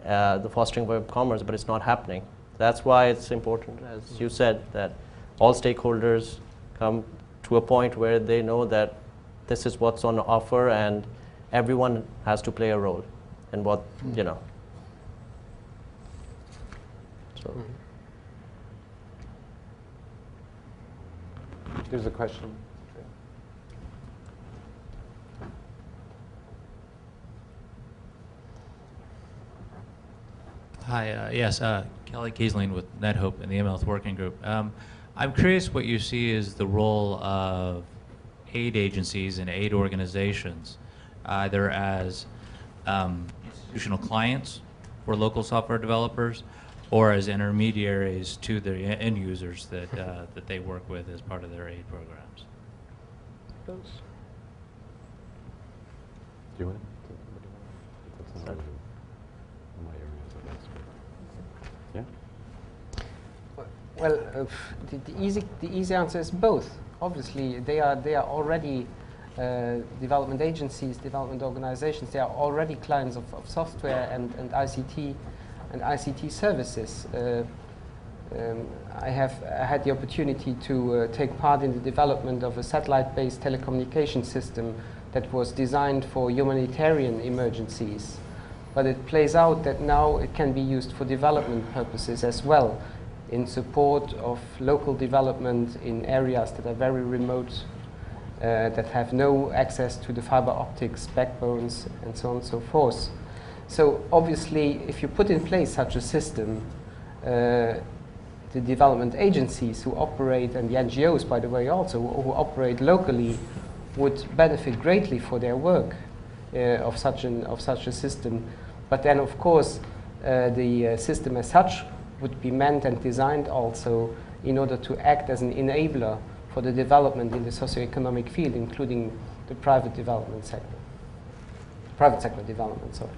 the fostering of commerce, but it's not happening. That's why it's important, as you said, that all stakeholders come to a point where they know that this is what's on offer and everyone has to play a role in what, So. There's a question. Hi, yes, Kelly Kiesling with NetHope and the MLth Working Group. I'm curious what you see is the role of aid agencies and aid organizations, either as institutional clients for local software developers or as intermediaries to the end users that, that they work with as part of their aid programs. Do you want it? Yeah? Well, the easy answer is both. Obviously, they are already development agencies, development organizations. They are already clients of software and ICT services. I had the opportunity to take part in the development of a satellite-based telecommunication system that was designed for humanitarian emergencies. But it plays out that now it can be used for development purposes as well, in support of local development in areas that are very remote, that have no access to the fiber optics backbones, and so on and so forth. So obviously, if you put in place such a system, the development agencies who operate, and the NGOs, by the way, also, who operate locally, would benefit greatly for their work of such a system. But then, of course, the system as such would be meant and designed also in order to act as an enabler for the development in the socioeconomic field, including the private development sector. Private sector development, sorry.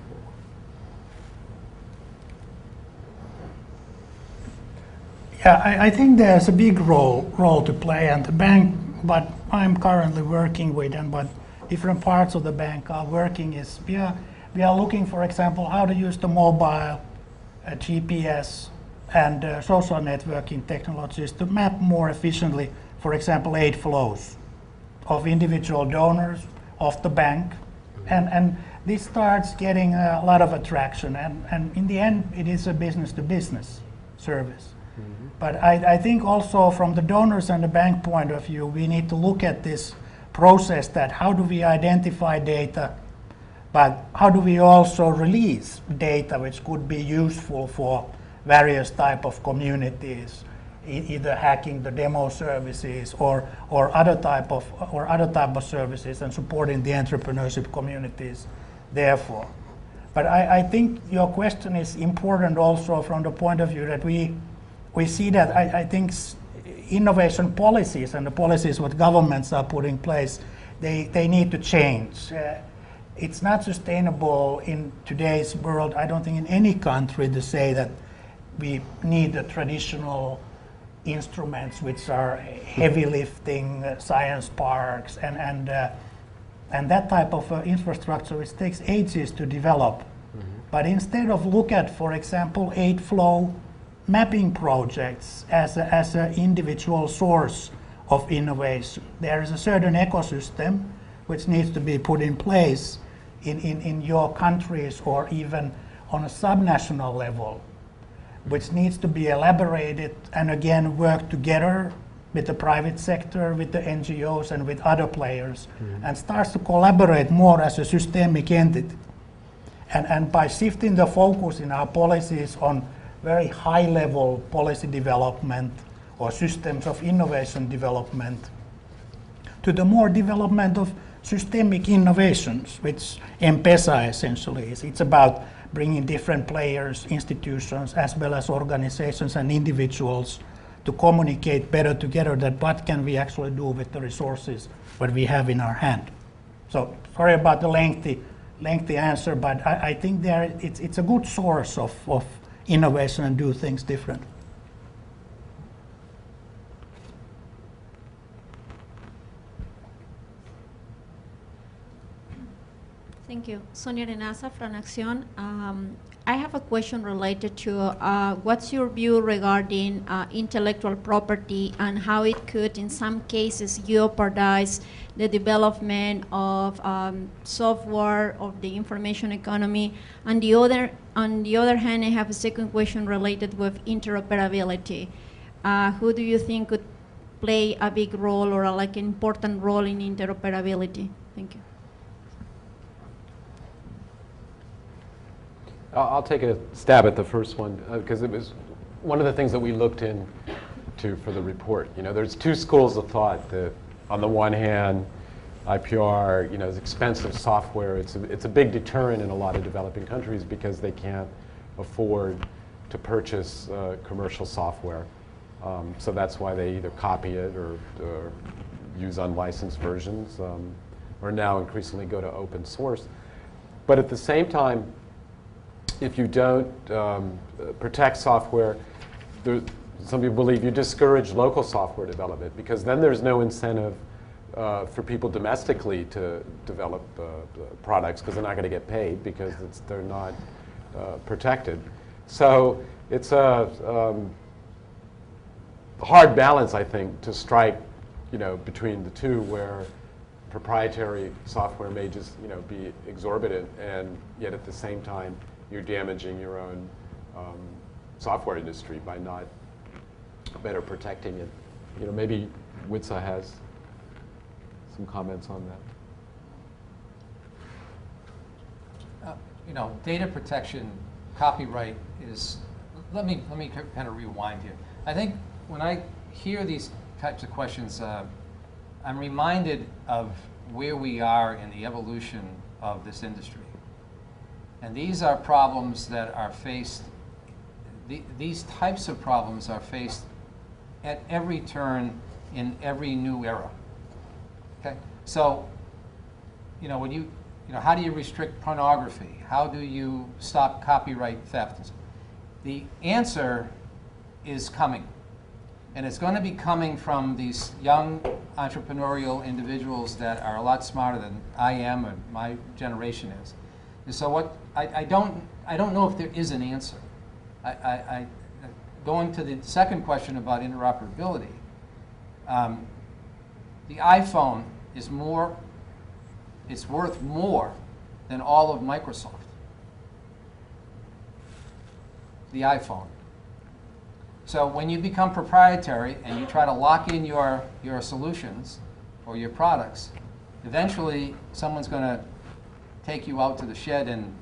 Yeah, I think there's a big role to play, and the bank, what I'm currently working with and what different parts of the bank are working is we are looking, for example, how to use the mobile, GPS, and social networking technologies to map more efficiently, for example, aid flows of individual donors, of the bank, and this starts getting a lot of attraction, and in the end, it is a business-to-business service. Mm-hmm. But I think also from the donors and the bank point of view, we need to look at this process, that how do we identify data, but how do we also release data which could be useful for various type of communities, either hacking the demo services or other type of services, and supporting the entrepreneurship communities therefore. But I think your question is important also from the point of view that we see that I think innovation policies and the policies what governments are putting in place, they need to change. It's not sustainable in today's world, I don't think in any country, to say that we need the traditional instruments which are heavy lifting, science parks, and that type of infrastructure which takes ages to develop. But instead of look at, for example, aid flow mapping projects as an individual source of innovation, there is a certain ecosystem which needs to be put in place in your countries or even on a subnational level, which needs to be elaborated and again work together with the private sector, with the NGOs and with other players, and starts to collaborate more as a systemic entity. And by shifting the focus in our policies on very high level policy development or systems of innovation development to the more development of systemic innovations, which M-Pesa essentially is. It's about bringing different players, institutions, as well as organizations and individuals to communicate better together that what can we actually do with the resources what we have in our hand. So sorry about the lengthy answer, but I think it's a good source of innovation and do things different. Thank you. Sonia Renaza from Acción. I have a question related to what's your view regarding intellectual property and how it could, in some cases, jeopardize the development of software of the information economy. On the other hand, I have a second question related with interoperability. Who do you think could play a big role or an important role in interoperability? Thank you. I'll take a stab at the first one because it was one of the things that we looked into for the report. You know, there's two schools of thought. That on the one hand, IPR, you know, is expensive software. It's a big deterrent in a lot of developing countries because they can't afford to purchase commercial software. So that's why they either copy it or use unlicensed versions, or now increasingly go to open source. But at the same time, if you don't protect software, some people believe you discourage local software development because then there's no incentive for people domestically to develop products because they're not going to get paid because they're not protected. So it's a hard balance, I think, to strike, you know, between the two, where proprietary software may just, you know, be exorbitant, and yet at the same time you're damaging your own software industry by not better protecting it. You know, maybe Witsa has some comments on that. You know, data protection, copyright is. Let me kind of rewind here. I think when I hear these types of questions, I'm reminded of where we are in the evolution of this industry. And these are problems that are faced, these types of problems are faced at every turn in every new era. Okay? So, you know, how do you restrict pornography? How do you stop copyright theft? The answer is coming. And it's going to be coming from these young entrepreneurial individuals that are a lot smarter than I am and my generation is. And so I don't know if there is an answer. Going to the second question about interoperability, the iPhone is it's worth more than all of Microsoft. The iPhone. So when you become proprietary and you try to lock in your solutions or your products, eventually someone's going to take you out to the shed and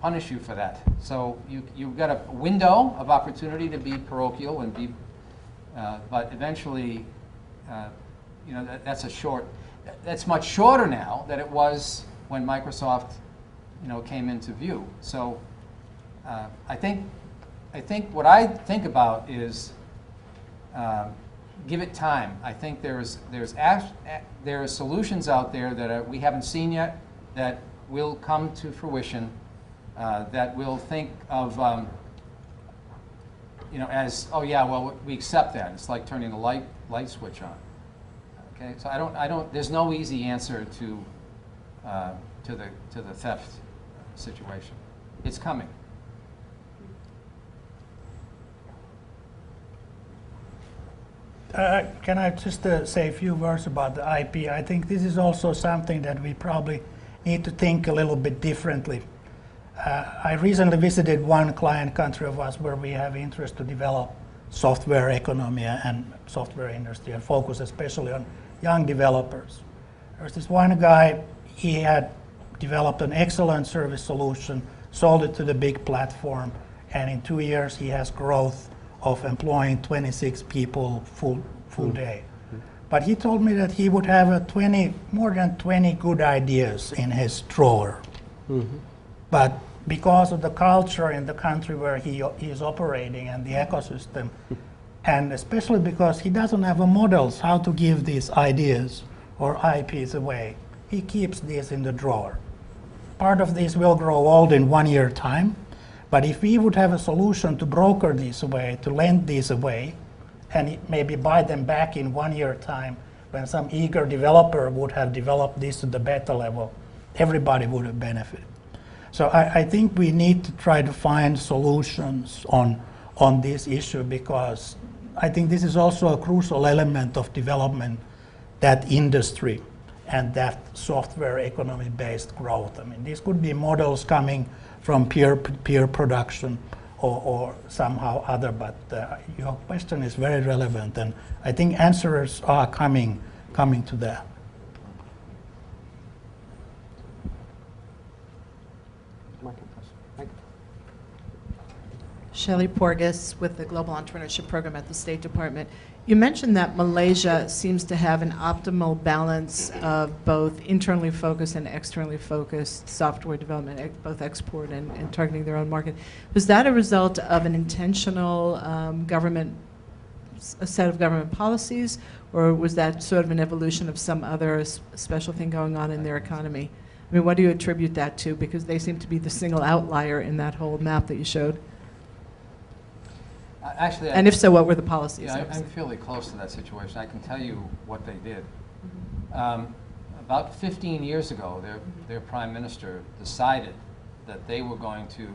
punish you for that. So you've got a window of opportunity to be parochial and be, but eventually, you know, that's much shorter now than it was when Microsoft came into view. So I think what I think about is give it time. I think there are solutions out there that we haven't seen yet that will come to fruition, that we'll think of as, oh yeah, well, we accept that. It's like turning the light switch on. Okay, so I don't. There's no easy answer to the theft situation. It's coming. Can I just say a few words about the IP? I think this is also something that we probably need to think a little bit differently. I recently visited one client country of us where we have interest to develop software economy and software industry and focus especially on young developers. There's this one guy, he had developed an excellent service solution, sold it to the big platform, and in 2 years he has growth of employing 26 people full day. But he told me that he would have more than 20 good ideas in his drawer. But because of the culture in the country where he is operating and the ecosystem, and especially because he doesn't have a models how to give these ideas or IPs away, he keeps these in the drawer. Part of these will grow old in 1 year time, but if we would have a solution to broker these away, to lend these away, and maybe buy them back in 1 year time, when some eager developer would have developed this to the beta level, everybody would have benefited. So I think we need to try to find solutions on this issue, because I think this is also a crucial element of development, that industry and that software economy-based growth. I mean, these could be models coming from peer production or somehow other, but your question is very relevant, and I think answers are coming to that. Shelley Porgas with the Global Entrepreneurship Program at the State Department. You mentioned that Malaysia seems to have an optimal balance of both internally focused and externally focused software development, both export and targeting their own market. Was that a result of an intentional a set of government policies, or was that sort of an evolution of some other special thing going on in their economy? I mean, what do you attribute that to? Because they seem to be the single outlier in that whole map that you showed. Actually, and if so, what were the policies? Yeah, I'm fairly close to that situation. I can tell you what they did. About 15 years ago, their prime minister decided that they were going to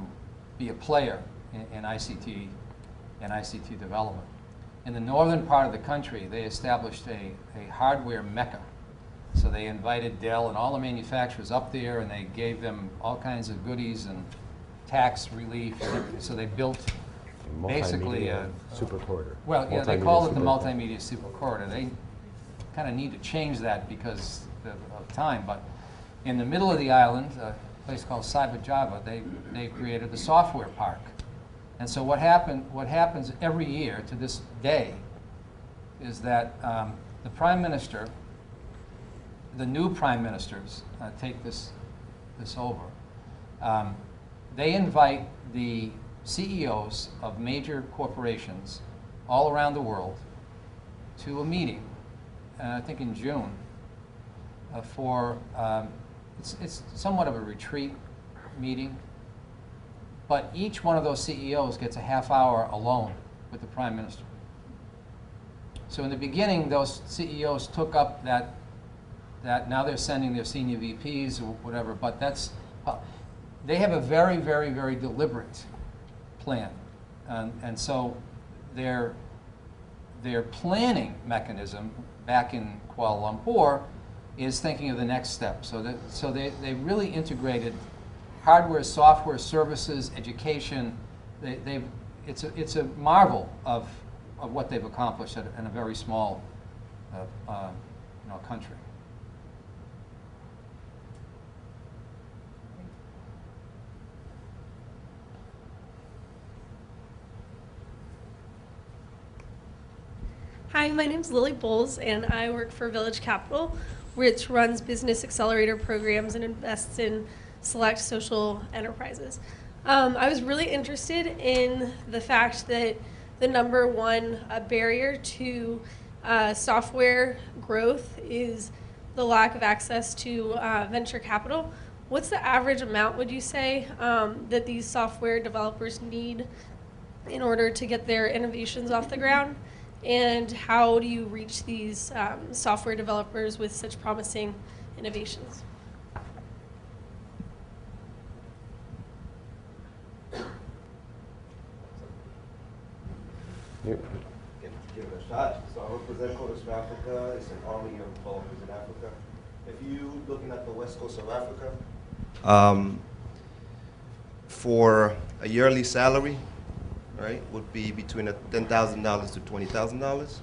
be a player in ICT and ICT development. In the northern part of the country, they established a hardware mecca. So they invited Dell and all the manufacturers up there, and they gave them all kinds of goodies and tax relief. So they built basically a super corridor. Well, yeah, they call it the multimedia super corridor. They kind of need to change that because of time. But in the middle of the island, a place called Cyber Java, they created the software park. And so what happens every year to this day is that the prime minister, the new prime ministers take this over. They invite the CEOs of major corporations all around the world to a meeting, I think in June, for it's somewhat of a retreat meeting, but each one of those CEOs gets a half hour alone with the prime minister. So in the beginning, those CEOs took up that now they're sending their senior VPs or whatever, but they have a very, very, very deliberate plan, and so their planning mechanism back in Kuala Lumpur is thinking of the next step. So they really integrated hardware, software, services, education. It's a marvel of what they've accomplished in a very small country. Hi, my name is Lily Bowles, and I work for Village Capital, which runs business accelerator programs and invests in select social enterprises. I was really interested in the fact that the number one barrier to software growth is the lack of access to venture capital. What's the average amount, would you say, that these software developers need in order to get their innovations off the ground? And how do you reach these software developers with such promising innovations? Can give it a shot. So I represent Coders for Africa. It's an army of developers in Africa. If you looking at the west coast of Africa, for a yearly salary, right, would be between $10,000 to $20,000.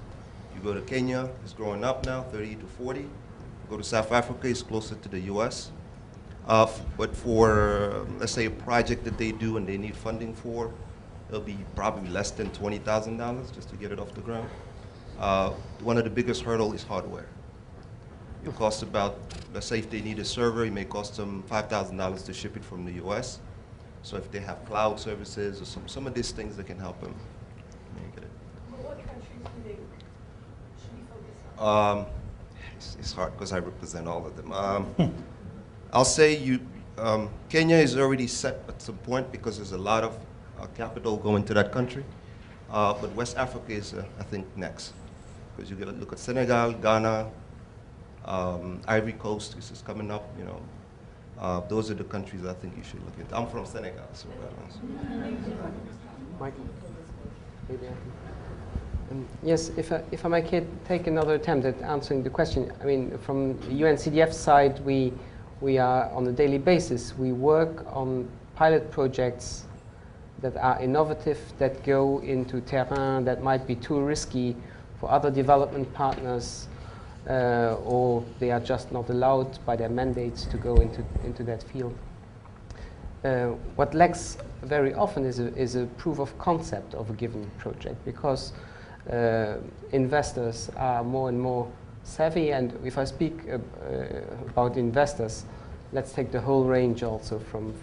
You go to Kenya, it's growing up now, 30 to 40. You go to South Africa, it's closer to the US. But for, let's say, a project that they do and they need funding for, it'll be probably less than $20,000 just to get it off the ground. One of the biggest hurdles is hardware. It costs about, let's say if they need a server, it may cost them $5,000 to ship it from the US. So if they have cloud services or some of these things that can help them make it. What countries do they should be focused on? It's hard because I represent all of them. I'll say Kenya is already set at some point because there's a lot of capital going to that country. But West Africa is, I think, next. Because you got to look at Senegal, Ghana, Ivory Coast, this is coming up, you know. Those are the countries I think you should look at. I'm from Senegal, so Michael, maybe yes, if I might take another attempt at answering the question. I mean, from the UNCDF side, we are on a daily basis. We work on pilot projects that are innovative, that go into terrain that might be too risky for other development partners, or they are just not allowed by their mandates to go into that field. What lacks very often is a proof of concept of a given project, because investors are more and more savvy. And if I speak about investors, let's take the whole range also from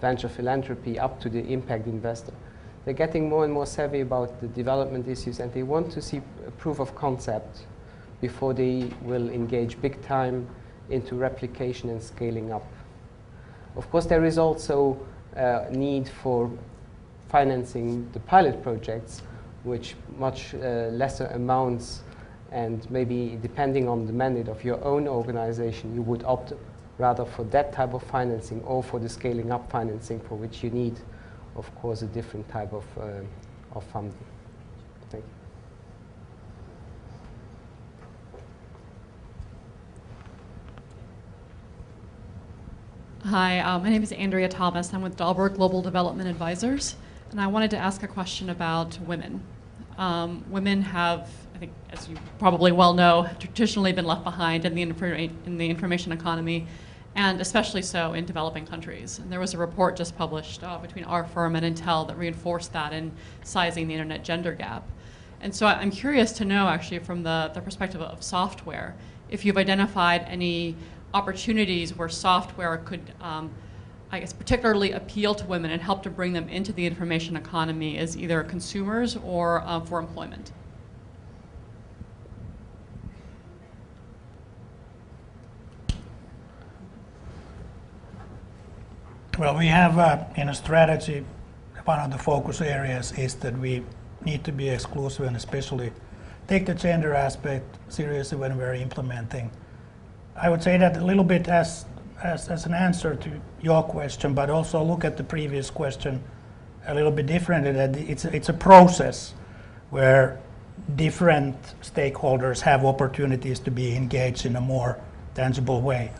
venture philanthropy up to the impact investor. They're getting more and more savvy about the development issues, and they want to see a proof of concept before they will engage big time into replication and scaling up. Of course, there is also need for financing the pilot projects, which much lesser amounts, and maybe depending on the mandate of your own organization, you would opt rather for that type of financing or for the scaling up financing, for which you need, of course, a different type of funding. Thank you. Hi, my name is Andrea Thomas. I'm with Dahlberg Global Development Advisors, and I wanted to ask a question about women. Women have, I think, as you probably well know, traditionally been left behind in the information economy, and especially so in developing countries. And there was a report just published between our firm and Intel that reinforced that in sizing the internet gender gap. And so I'm curious to know, actually, from the perspective of software, if you've identified any opportunities where software could, I guess, particularly appeal to women and help to bring them into the information economy as either consumers or for employment. Well, we have in a strategy, one of the focus areas is that we need to be exclusive and especially take the gender aspect seriously when we're implementing. I would say that a little bit as an answer to your question, but also look at the previous question a little bit differently, that it's a process where different stakeholders have opportunities to be engaged in a more tangible way.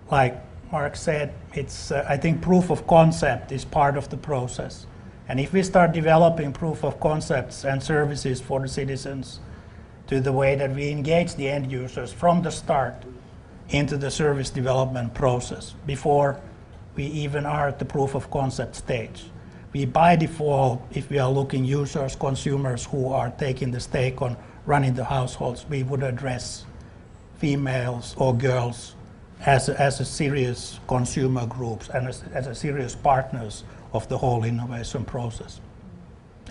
Like Mark said, I think proof of concept is part of the process. And if we start developing proof of concepts and services for the citizens to the way that we engage the end users from the start into the service development process, before we even are at the proof of concept stage, we by default, if we are looking users, consumers who are taking the stake on running the households, we would address females or girls as a serious consumer groups and as a serious partners of the whole innovation process.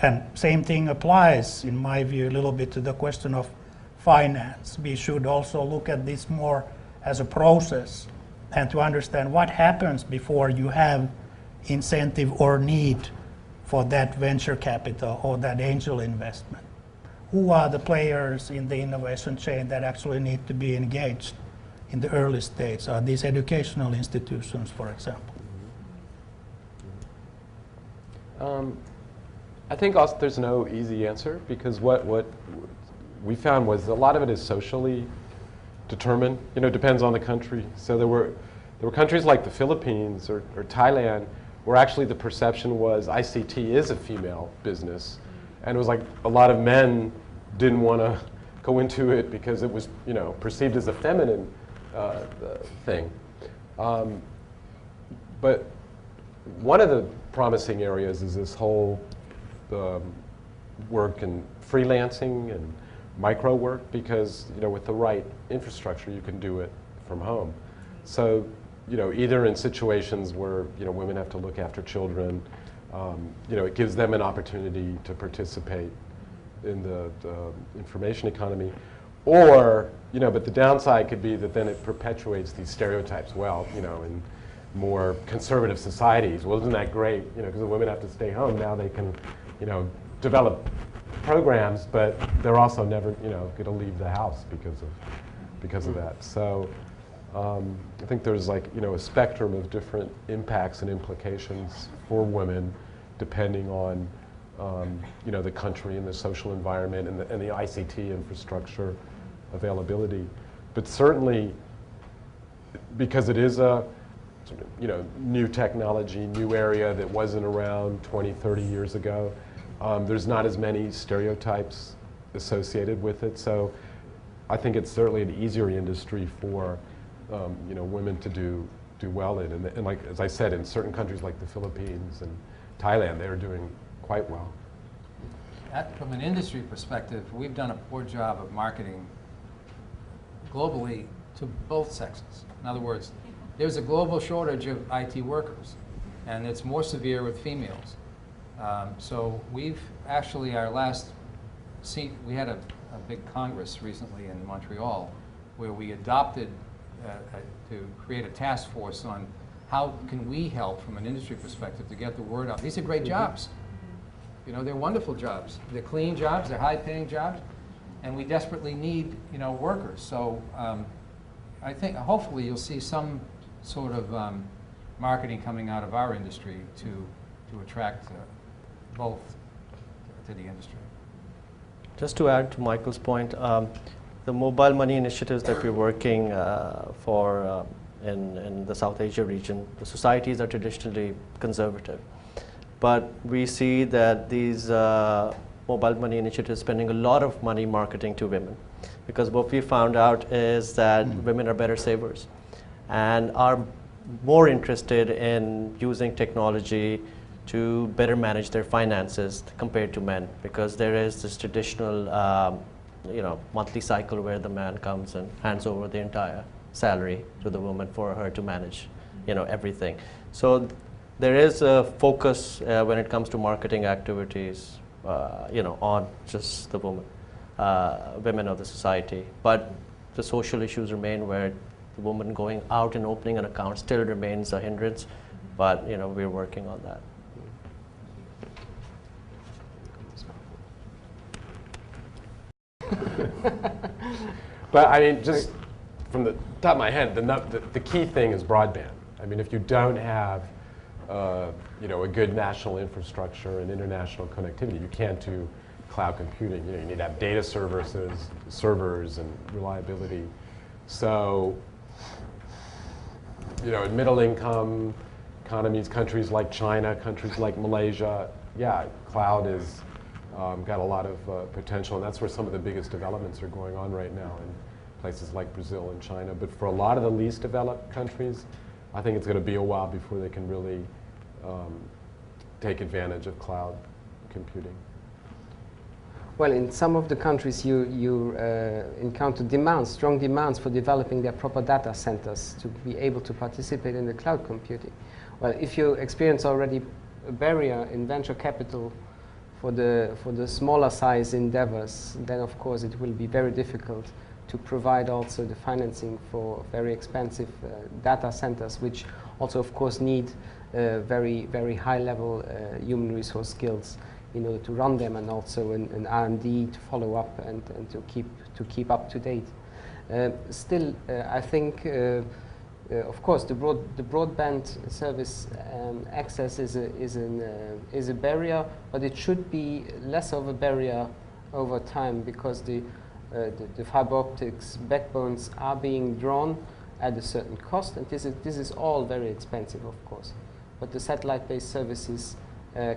And same thing applies, in my view, a little bit to the question of finance. We should also look at this more as a process and to understand what happens before you have incentive or need for that venture capital or that angel investment. Who are the players in the innovation chain that actually need to be engaged in the early stage? Are these educational institutions, for example? I think also there's no easy answer, because what we found was a lot of it is socially determined. You know, it depends on the country. So there were countries like the Philippines or Thailand where actually the perception was ICT is a female business, and it was like a lot of men didn't want to go into it because it was, you know, perceived as a feminine thing. But one of the promising areas is this whole work in freelancing and micro work, because, you know, with the right infrastructure you can do it from home. So, you know, either in situations where, you know, women have to look after children, you know, it gives them an opportunity to participate in the information economy, or, you know, but the downside could be that then it perpetuates these stereotypes. Well, you know, in more conservative societies, well, isn't that great? You know, because the women have to stay home, now they can, you know, develop programs, but they're also never, you know, going to leave the house because of that. So I think there's, like, you know, a spectrum of different impacts and implications for women depending on you know, the country and the social environment and the ICT infrastructure availability. But certainly, because it is a, you know, new technology, new area that wasn't around 20, 30 years ago, there's not as many stereotypes associated with it. So I think it's certainly an easier industry for you know, women to do well in. And like, as I said, in certain countries like the Philippines and Thailand, they're doing quite well. From an industry perspective, we've done a poor job of marketing globally to both sexes. In other words, there's a global shortage of IT workers, and it's more severe with females. So we've actually, our last seat, we had a big congress recently in Montreal where we adopted to create a task force on how can we help from an industry perspective to get the word out. These are great jobs. You know, they're wonderful jobs. They're clean jobs, they're high-paying jobs, and we desperately need, you know, workers. So I think hopefully you'll see some sort of marketing coming out of our industry to attract both to the industry. Just to add to Michael's point, the mobile money initiatives that we're working for in the South Asia region, the societies are traditionally conservative. But we see that these mobile money initiatives spending a lot of money marketing to women, because what we found out is that women are better savers and are more interested in using technology to better manage their finances compared to men, because there is this traditional you know, monthly cycle where the man comes and hands over the entire salary to the woman for her to manage, you know, everything. So there is a focus when it comes to marketing activities, you know, on just the women of the society. But the social issues remain, where the woman going out and opening an account still remains a hindrance. But, you know, we're working on that. But I mean, just from the top of my head, the key thing is broadband. I mean, if you don't have you know, a good national infrastructure and international connectivity, you can't do cloud computing. You know, you need to have data servers and reliability. So, you know, in middle income economies, countries like China, countries like Malaysia, yeah, cloud is got a lot of potential, and that's where some of the biggest developments are going on right now in places like Brazil and China. But for a lot of the least developed countries, I think it's going to be a while before they can really take advantage of cloud computing. Well, in some of the countries, you encounter demands, strong demands for developing their proper data centers to be able to participate in the cloud computing. Well, if you experience already a barrier in venture capital for the smaller size endeavors, then of course it will be very difficult to provide also the financing for very expensive data centers, which also of course need very, very high level human resource skills in order to run them, and also an R&D to follow up and to keep up to date. Still, I think, of course, the broadband service access is a barrier, but it should be less of a barrier over time, because the fiber optics backbones are being drawn at a certain cost, and this is all very expensive, of course. But the satellite-based services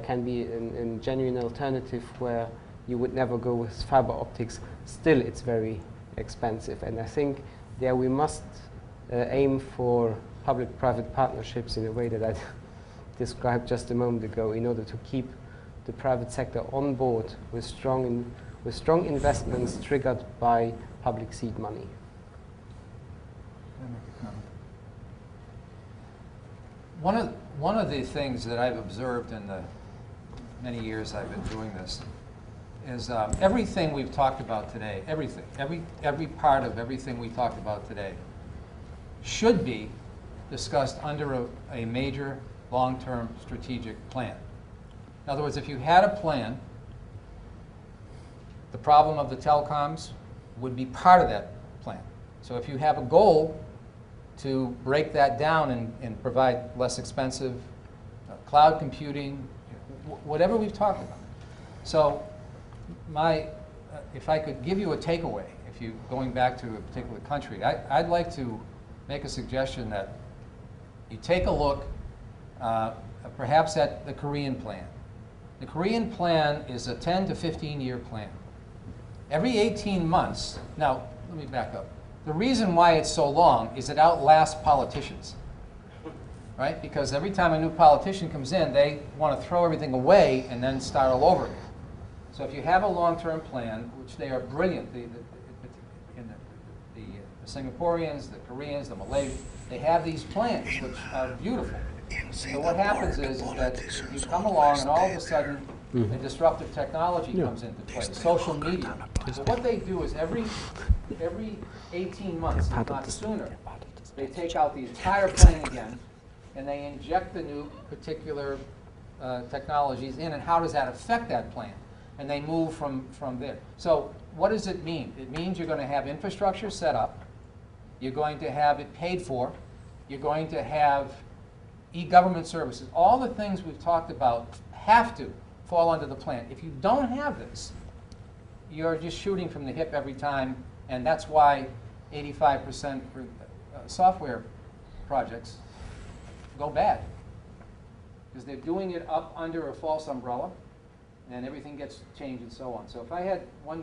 can be a genuine alternative where you would never go with fiber optics. Still, it's very expensive, and I think there we must aim for public-private partnerships in a way that I described just a moment ago, in order to keep the private sector on board with strong investments triggered by public seed money. One of the things that I've observed in the many years I've been doing this is everything we've talked about today, every part of everything we talked about today should be discussed under a major long-term strategic plan. In other words, if you had a plan, the problem of the telecoms would be part of that plan. So if you have a goal to break that down and provide less expensive cloud computing, whatever we've talked about. So if I could give you a takeaway, going back to a particular country, I'd like to make a suggestion that you take a look perhaps at the Korean plan. The Korean plan is a 10 to 15-year plan. Every 18 months, now let me back up. The reason why it's so long is it outlasts politicians, right? Because every time a new politician comes in, they want to throw everything away and then start all over again. So if you have a long-term plan, which they are brilliant, the Singaporeans, the Koreans, the Malaysians, they have these plans which are beautiful. So what happens is that you come along and all of a sudden a disruptive technology comes into play, social media. So what they do is every 18 months, if not sooner, they take out the entire plan again and they inject the new particular technologies in, and how does that affect that plan? And they move from there. So what does it mean? It means you're going to have infrastructure set up, you're going to have it paid for, you're going to have e-government services. All the things we've talked about have to fall under the plan. If you don't have this, you're just shooting from the hip every time, and that's why 85% for software projects go bad, because they're doing it up under a false umbrella, and everything gets changed and so on. So if I had one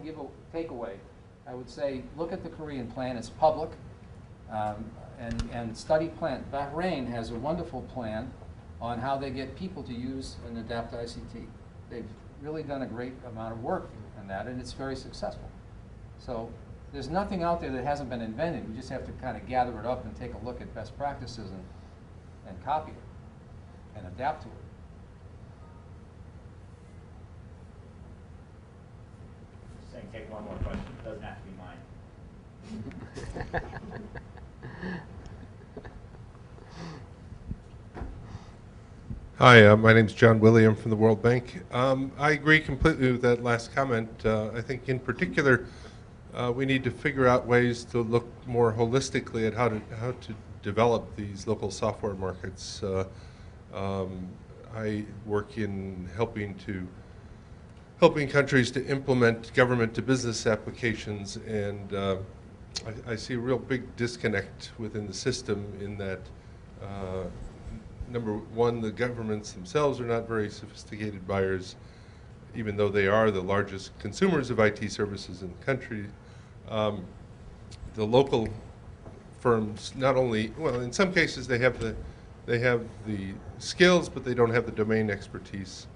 takeaway, I would say look at the Korean plan. It's public, and study plan. Bahrain has a wonderful plan on how they get people to use and adapt to ICT. They've really done a great amount of work in that, and it's very successful. So there's nothing out there that hasn't been invented. We just have to kind of gather it up and take a look at best practices and copy it and adapt to it. Saying take one more question. It doesn't have to be mine. Hi, my name's John William from the World Bank. I agree completely with that last comment. I think in particular, we need to figure out ways to look more holistically at how to develop these local software markets. I work in helping countries to implement government-to-business applications, and I see a real big disconnect within the system in that number one, the governments themselves are not very sophisticated buyers, even though they are the largest consumers of IT services in the country. The local firms not only, well, in some cases they have the skills, but they don't have the domain expertise.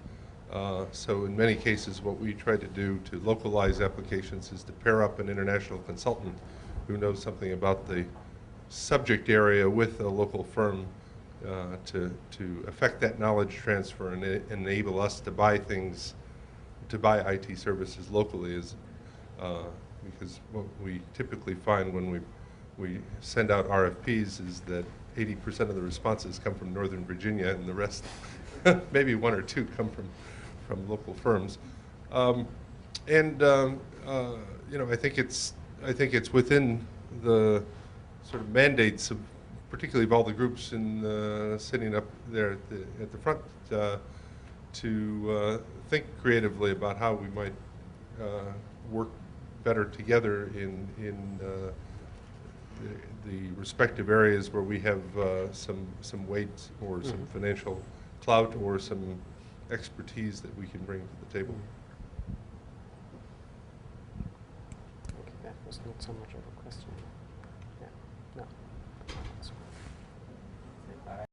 So in many cases, what we try to do to localize applications is to pair up an international consultant who knows something about the subject area with a local firm to affect that knowledge transfer and enable us to buy things, to buy IT services locally, because what we typically find when we send out RFPs is that 80% of the responses come from Northern Virginia, and the rest, maybe one or two, come from local firms. You know, I think it's within the sort of mandates of, particularly of all the groups in sitting up there at the front, to think creatively about how we might work better together in the respective areas where we have some weight or some financial clout or some expertise that we can bring to the table. Okay, that was not so much of a question. Yeah. No.